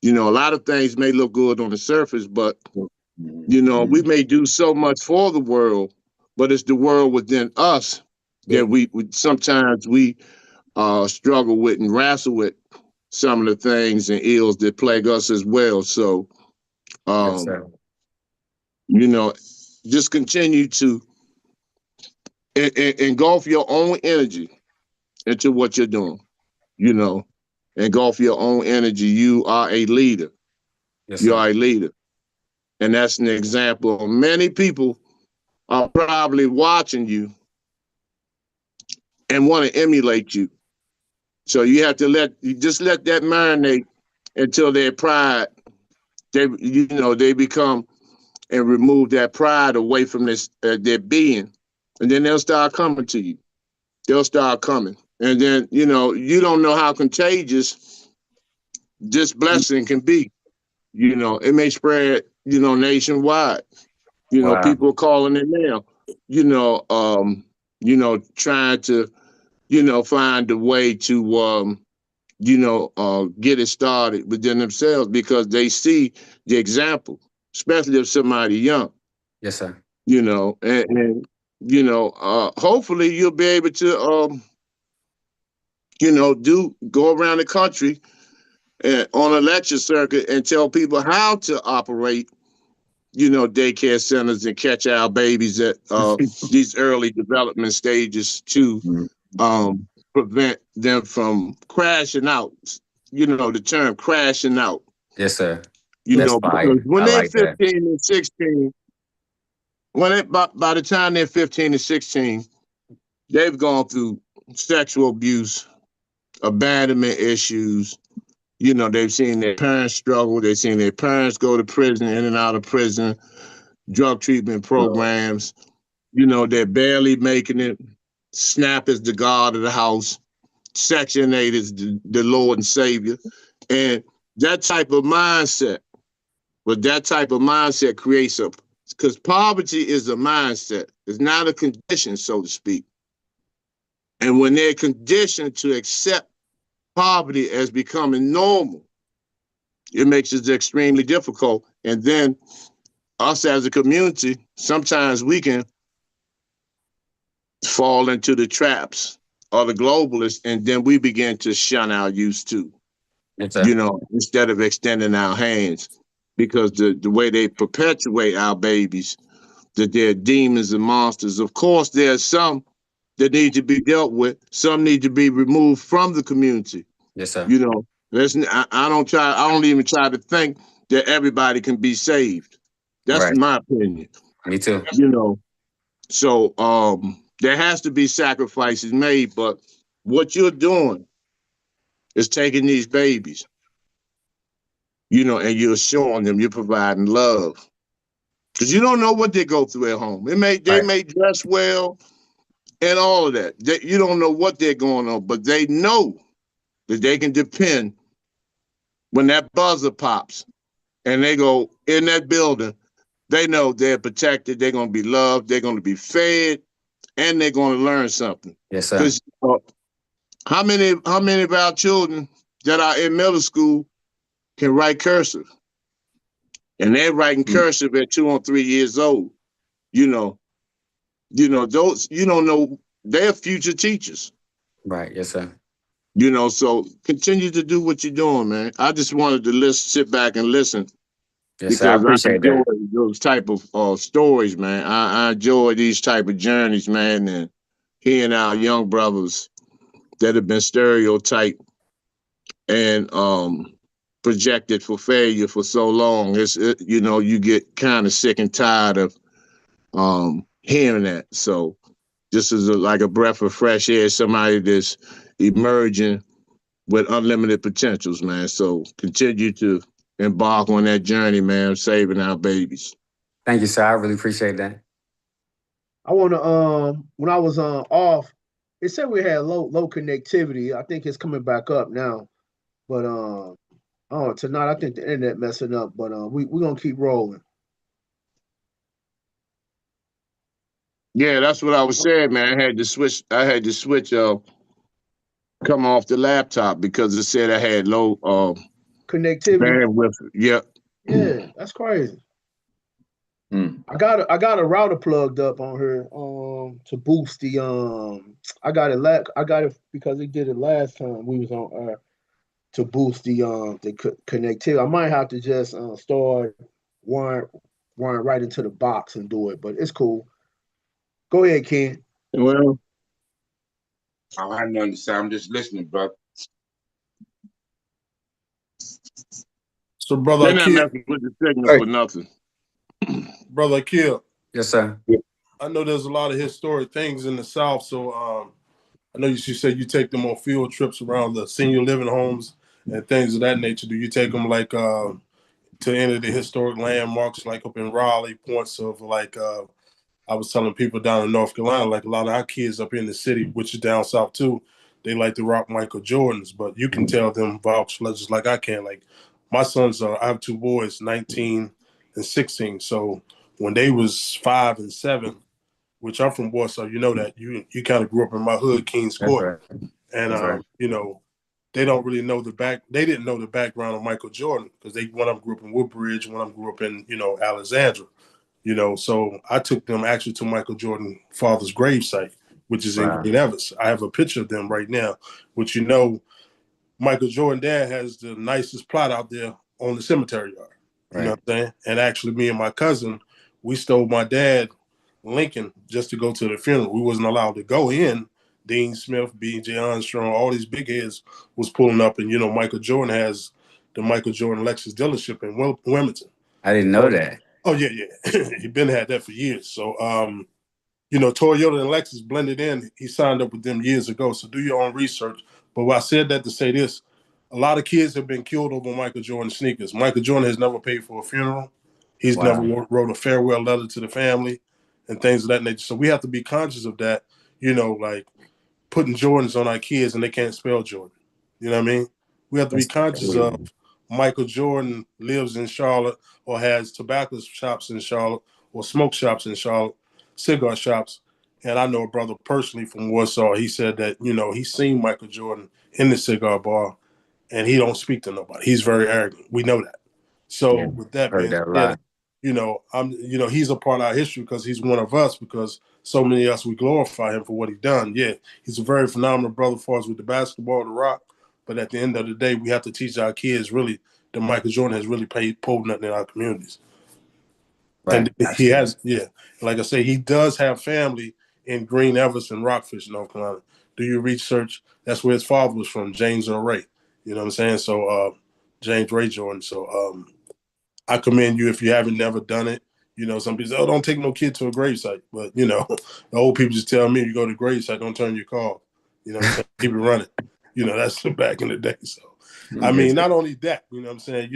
S6: A lot of things may look good on the surface, but, we may do so much for the world, but it's the world within us that we sometimes we struggle with and wrestle with some of the things and ills that plague us as well. So,
S5: Yes, sir.
S6: Just continue to engulf your own energy into what you're doing, engulf your own energy. You are a leader.
S5: Yes,
S6: You
S5: sir.
S6: are a leader. And that's an example. Many people are probably watching you and want to emulate you. So you have to let that marinate until their pride, they become and remove that pride away from their being. And then they'll start coming to you. They'll start coming. And then, you don't know how contagious this blessing can be. It may spread, nationwide.
S5: Wow.
S6: People are calling it now, trying to, find a way to, get it started within themselves because they see the example, especially if somebody young,
S5: Yes, sir.
S6: and hopefully you'll be able to, go around the country on a lecture circuit and tell people how to operate, daycare centers and catch our babies at these early development stages to prevent them from crashing out. The term crashing out.
S5: Yes, sir.
S6: Because
S5: That's fire.
S6: when
S5: I
S6: they're
S5: like that.
S6: 15 and 16, by the time they're 15 and 16, they've gone through sexual abuse, abandonment issues. They've seen their parents struggle. They've seen their parents go to prison, in and out of prison, drug treatment programs. They're barely making it. SNAP is the god of the house. Section 8 is the Lord and Savior. And that type of mindset, creates because poverty is a mindset. It's not a condition, so to speak. And when they're conditioned to accept poverty as becoming normal, it makes it extremely difficult. And then us as a community, sometimes we can fall into the traps of the globalists, and then we begin to shun our youth too.
S5: Yes, sir.
S6: Instead of extending our hands, because the way they perpetuate our babies, that they're demons and monsters. Of course, there's some that need to be dealt with. Some need to be removed from the community.
S5: Yes, sir.
S6: I don't even try to think that everybody can be saved. That's
S5: Right.
S6: my opinion.
S5: Me too.
S6: So there has to be sacrifices made, but what you're doing is taking these babies, and you're showing them, you're providing love. Because you don't know what they go through at home. They may dress well, and all of that. You don't know what they're going on, but they know that they can depend when that buzzer pops and they go in that building. They know they're protected. They're going to be loved. They're going to be fed, and they're going to learn something.
S5: Yes, sir.
S6: Because how many of our children that are in middle school can write cursive, and they're writing cursive at 2 or 3 years old? Those you don't know. They're future teachers.
S5: Right. Yes, sir.
S6: So continue to do what you're doing, man. I just wanted to sit back and listen.
S5: Yes, sir. I
S6: Because I
S5: appreciate
S6: enjoy
S5: that.
S6: those type of stories, man. I enjoy these type of journeys, man, and hearing our young brothers that have been stereotyped and projected for failure for so long. You get kind of sick and tired of hearing that. So this is like a breath of fresh air, somebody that's emerging with unlimited potentials, man. So continue to embark on that journey, man, saving our babies.
S5: Thank you, sir. I really appreciate that.
S4: I want to when I was off, it said we had low connectivity. I think it's coming back up now, but tonight I think the internet messing up. But we're gonna keep rolling.
S6: Yeah, that's what I was saying, man. I had to switch. Come off the laptop because it said I had low
S4: Connectivity.
S6: bandwidth. Yep.
S4: Yeah, that's crazy.
S3: Mm.
S4: I got a router plugged up on here to boost the I got it because it did it last time we was on air to boost the connectivity. I might have to just start wiring right into the box and do it, but it's cool. Go ahead, Ken.
S6: Well,
S2: I don't understand. I'm just listening, bro.
S1: So, brother
S6: they're not
S1: Akil,
S6: messing with the signal
S3: Hey.
S6: for nothing.
S1: brother Akil,
S5: Yes, sir.
S1: I know there's a lot of historic things in the South. So, I know you said you take them on field trips around the senior living homes and things of that nature. Do you take them like to any of the historic landmarks, like up in Raleigh, points of like I was telling people down in North Carolina, like a lot of our kids up in the city, which is down south too, they like to rock Michael Jordans, but you can tell them vouch just like I can. Like my sons are, I have two boys, 19 and 16. So when they was 5 and 7, which I'm from Warsaw, you know that you kind of grew up in my hood, Kings
S5: That's
S1: Court,
S5: right.
S1: and
S5: That's right.
S1: they don't really know they didn't know the background of Michael Jordan because one of them grew up in Woodbridge, one of them grew up in Alexandria. So I took them actually to Michael Jordan's father's gravesite, which is in
S5: Wow.
S1: Green Everest. I have a picture of them right now, which Michael Jordan dad has the nicest plot out there on the cemetery yard. You know
S5: Right.
S1: what I'm saying? And actually me and my cousin, we stole my dad Lincoln just to go to the funeral. We wasn't allowed to go in. Dean Smith, B.J. Armstrong, all these big heads was pulling up, and Michael Jordan has the Michael Jordan Lexus dealership in Wilmington.
S5: I didn't know that.
S1: Oh yeah, he been had that for years. So Toyota and Lexus blended in. He signed up with them years ago. So do your own research. But I said that to say this: a lot of kids have been killed over Michael Jordan sneakers. Michael Jordan has never paid for a funeral. He's never
S5: Wow.
S1: wrote a farewell letter to the family and things of that nature. So we have to be conscious of that. Like putting Jordans on our kids and they can't spell Jordan. You know what I mean? We have to be
S5: That's
S1: conscious
S5: crazy.
S1: of Michael Jordan lives in Charlotte or has tobacco shops in Charlotte or smoke shops in Charlotte, cigar shops. And I know a brother personally from Warsaw. He said that, he's seen Michael Jordan in the cigar bar and he don't speak to nobody. He's very arrogant. We know that. So
S5: Yeah.
S1: with that
S5: Heard
S1: being
S5: that a
S1: said,
S5: lot.
S1: he's a part of our history because he's one of us because so many of us, we glorify him for what he done. Yeah, he's a very phenomenal brother for us with the basketball, the rock. But at the end of the day, we have to teach our kids really that Michael Jordan has really pulled nothing in our communities.
S5: Right.
S1: And he
S5: Absolutely.
S1: has, yeah. Like I say, he does have family in Green Everest and Rockfish, North Carolina. Do your research. That's where his father was from, James Earl Ray. You know what I'm saying? So James Ray Jordan. So I commend you if you haven't never done it. Some people say, oh, don't take no kid to a gravesite. But, the old people just tell me, you go to a gravesite, don't turn your car off. You know what I'm saying? Keep it running. That's back in the day. So, I mean, not only that, you know what I'm saying,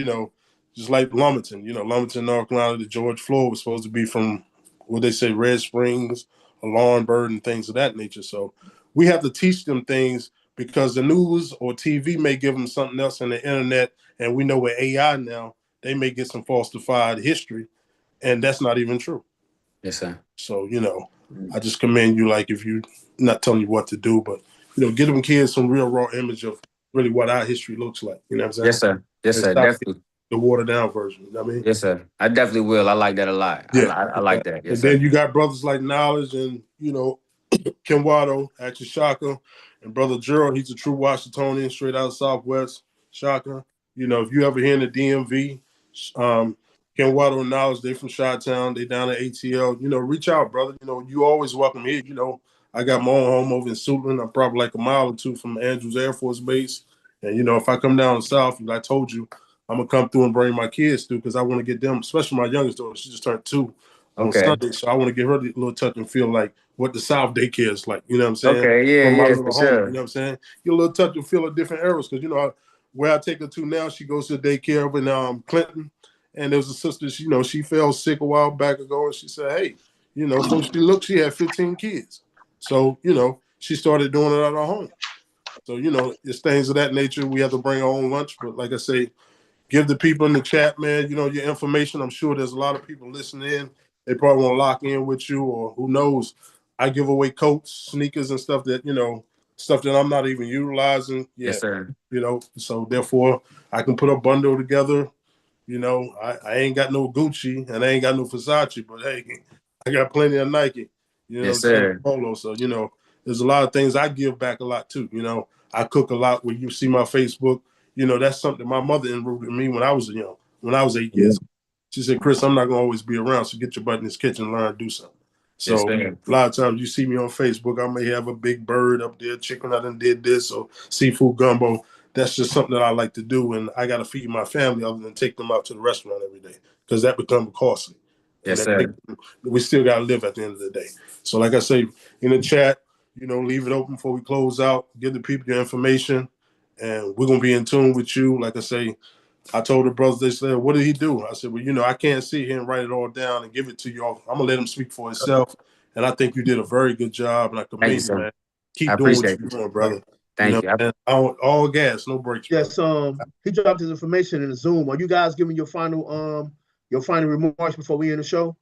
S1: just like Lumberton, Lumberton, North Carolina, the George Floyd was supposed to be from, what they say, Red Springs alarm bird and things of that nature. So we have to teach them things because the news or TV may give them something else on the internet, and we know with AI now, they may get some falsified history, and that's not even true.
S5: Yes, sir.
S1: So, I just commend you, like, if you're not telling you what to do, but, give them kids some real raw image of really what our history looks like. You know what I'm saying?
S5: Yes, sir. Yes,
S1: And
S5: sir.
S1: stop
S5: Definitely.
S1: the watered down version. You know what I mean?
S5: Yes, sir. I definitely will. I like that a lot.
S1: Yeah.
S5: I like that. Yes,
S1: And
S5: sir.
S1: then you got brothers like Knowledge and, Ken Watto, actually Shaka, and Brother Gerald, he's a true Washingtonian, straight out of Southwest. Shaka. If you ever hear in the DMV, Ken Watto and Knowledge, they from Chi-Town, they down at ATL. Reach out, brother. You always welcome here. I got my own home over in Suitland. I'm probably like a mile or two from Andrews Air Force Base. And, if I come down south, like I told you, I'm going to come through and bring my kids through because I want to get them, especially my youngest daughter. She just turned 2 on
S5: Okay.
S1: Sunday. So I want to get her a little touch and feel like what the South daycare is like. You know what I'm saying?
S5: Okay. Yeah.
S1: From my
S5: Yeah.
S1: little
S5: For
S1: home.
S5: sure.
S1: You know what I'm saying? Get a little touch and feel of different eras because, where I take her to now, she goes to daycare up in Clinton. And there was a sister, she fell sick a while back ago. And she said, hey, before she looked, she had 15 kids. So, she started doing it at her home. So, it's things of that nature. We have to bring our own lunch. But like I say, give the people in the chat, man, your information. I'm sure there's a lot of people listening in. They probably want to lock in with you, or who knows. I give away coats, sneakers, and stuff that, stuff that I'm not even utilizing
S5: Yes,
S1: yet.
S5: sir.
S1: So therefore I can put a bundle together. I ain't got no Gucci and I ain't got no Versace, but hey, I got plenty of Nike,
S5: Yes, sir.
S1: Polo. So, there's a lot of things I give back a lot too. I cook a lot. When you see my Facebook, that's something my mother enrolled in me when I was young, when I was 8 years old. She said, Chris, I'm not going to always be around, so get your butt in this kitchen and learn to do something.
S5: Yes,
S1: So
S5: sir.
S1: a lot of times you see me on Facebook, I may have a big bird up there, chicken I done did this, or seafood gumbo. That's just something that I like to do, and I got to feed my family other than take them out to the restaurant every day because that becomes costly. And
S5: Yes, sir.
S1: we still got to live at the end of the day. So like I say, in the chat, leave it open before we close out. Give the people your information, and we're going to be in tune with you. Like I say, I told the brothers, they said, what did he do? I said, well, I can't sit here and write it all down and give it to you all. I'm going to let him speak for himself. And I think you did a very good job, and I
S5: Thank you,
S1: commend you,
S5: sir.
S1: man.
S5: I
S1: Keep doing what
S5: appreciate
S1: you're
S5: it.
S1: doing, brother.
S5: Thank you.
S1: And all gas, no brakes, brother.
S4: Yes, he dropped his information in the Zoom. Are you guys giving your final remarks before we end the show?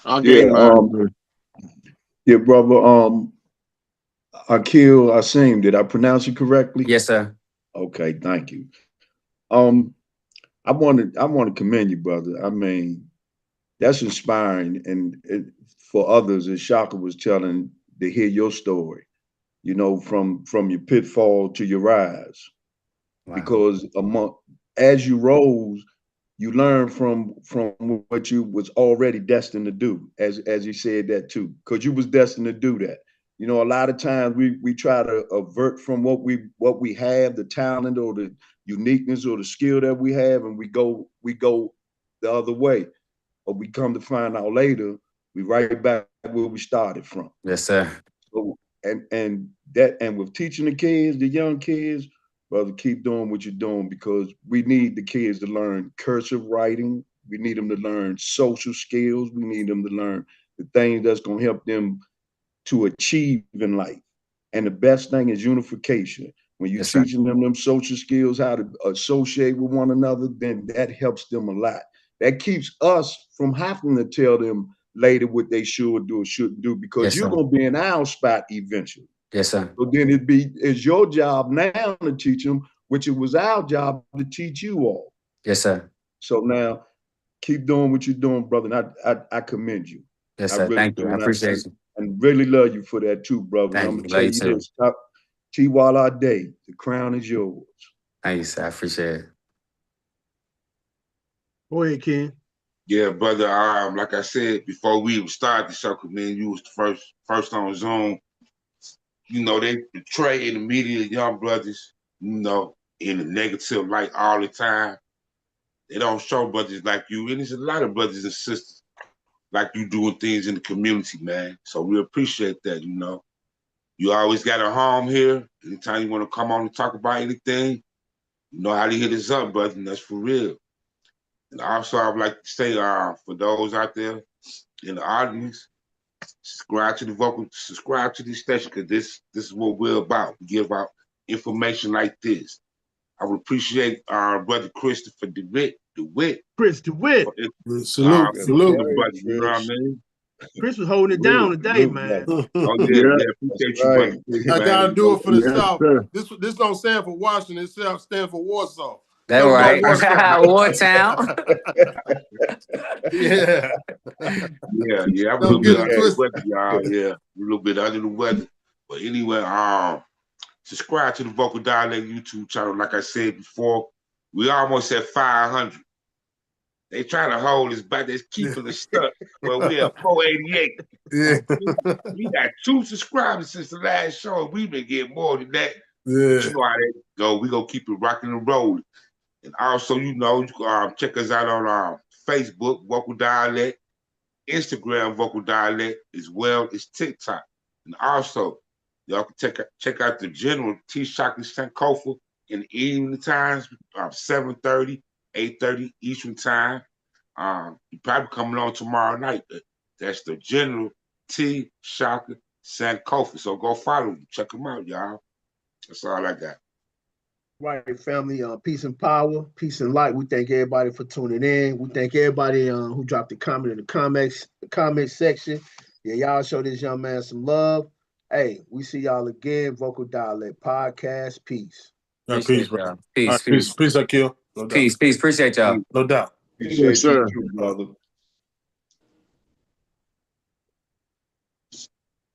S6: I'll give mine.
S3: Yeah, brother. Akil Asim, did I pronounce it correctly?
S5: Yes, sir.
S3: Okay, thank you. I want to commend you, brother. I mean, that's inspiring, and for others, as Shaka was telling, to hear your story, from your pitfall to your rise.
S5: Wow.
S3: Because as you rose, you learn from what you was already destined to do, as he said that too, because you was destined to do that. A lot of times we try to avert from what we have, the talent or the uniqueness or the skill that we have, and we go the other way. But we come to find out later, we right back where we started from.
S5: Yes, sir.
S3: So and with teaching the kids, the young kids, brother, keep doing what you're doing, because we need the kids to learn cursive writing. We need them to learn social skills. We need them to learn the things that's going to help them to achieve in life. And the best thing is unification. When you're
S5: Yes, sir.
S3: teaching them social skills, how to associate with one another, then that helps them a lot. That keeps us from having to tell them later what they should do or shouldn't do, because
S5: Yes,
S3: you're
S5: sir.
S3: going to be in our spot eventually.
S5: Yes, sir.
S3: So then it's your job now to teach them, which it was our job to teach you all.
S5: Yes, sir.
S3: So now keep doing what you're doing, brother. And I commend you.
S5: Yes,
S3: I
S5: sir.
S3: really
S5: Thank you.
S3: do.
S5: I appreciate you.
S3: And really love you for that too, brother.
S5: Thank
S3: And I'm
S5: you.
S3: gonna
S5: Love
S3: tell
S5: you
S3: you
S5: too.
S3: this: T-Walla Day, the crown is yours.
S5: Thank you, sir. I appreciate it.
S4: Go ahead, Ken.
S2: Yeah, brother. Like I said before we even started the show, man, you was the first on Zoom. They portray in the media young brothers, in the negative light all the time. They don't show brothers like you, and there's a lot of brothers and sisters like you doing things in the community, man. So we appreciate that. You always got a home here. Anytime you want to come on and talk about anything, you know how to hit us up, brother, and that's for real. And also, I would like to say, for those out there in the audience, subscribe to the station, because this is what we're about. We give out information like this. I would appreciate our brother Christopher DeWitt.
S4: Chris DeWitt.
S1: Salute.
S2: The
S1: Salute.
S2: brother, you know what I mean?
S4: Chris was holding it down today, man.
S2: Oh
S6: Yeah,
S2: yeah, appreciate you,
S3: right.
S2: brother.
S1: I gotta do it for the
S6: yes,
S1: South.
S6: sir.
S1: This don't stand for Washington. It stands for Warsaw.
S5: That
S1: Come
S5: right.
S1: on, Warsaw.
S5: Wartown.
S1: Yeah.
S2: Yeah, I'm a
S1: Don't
S2: little
S1: get
S2: bit
S1: it
S2: under the
S1: twisted.
S2: weather, y'all. Yeah, a little bit under the weather. But anyway, subscribe to the Vocal Dialect YouTube channel. Like I said before, we almost at 500. They trying to hold us back. They're keeping us stuck. Well, we're at 488.
S1: Yeah.
S2: We got 2 subscribers since the last show, and we've been getting more than that.
S1: Yeah.
S2: But you know how they go. We gonna keep it rocking and rolling. And also, you can check us out on Facebook, Vocal Dialect, Instagram, Vocal Dialect, as well as TikTok. And also, y'all can check out the General T. Shockley Sankofa in the evening times, 7:30, 8:30 Eastern time. You probably coming on tomorrow night. That's the General T. Shockley Sankofa. So go follow him. Check him out, y'all. That's all I got.
S4: Right, family. Peace and power, peace and light. We thank everybody for tuning in. We thank everybody who dropped a comment in the comment section. Yeah, y'all show this young man some love. Hey, we see y'all again. Vocal Dialect Podcast. Peace.
S1: Peace, bro.
S5: Peace,
S1: Peace, Akil. No doubt.
S5: Peace. Appreciate y'all.
S1: No doubt.
S3: Appreciate
S6: sir.
S3: you too, brother.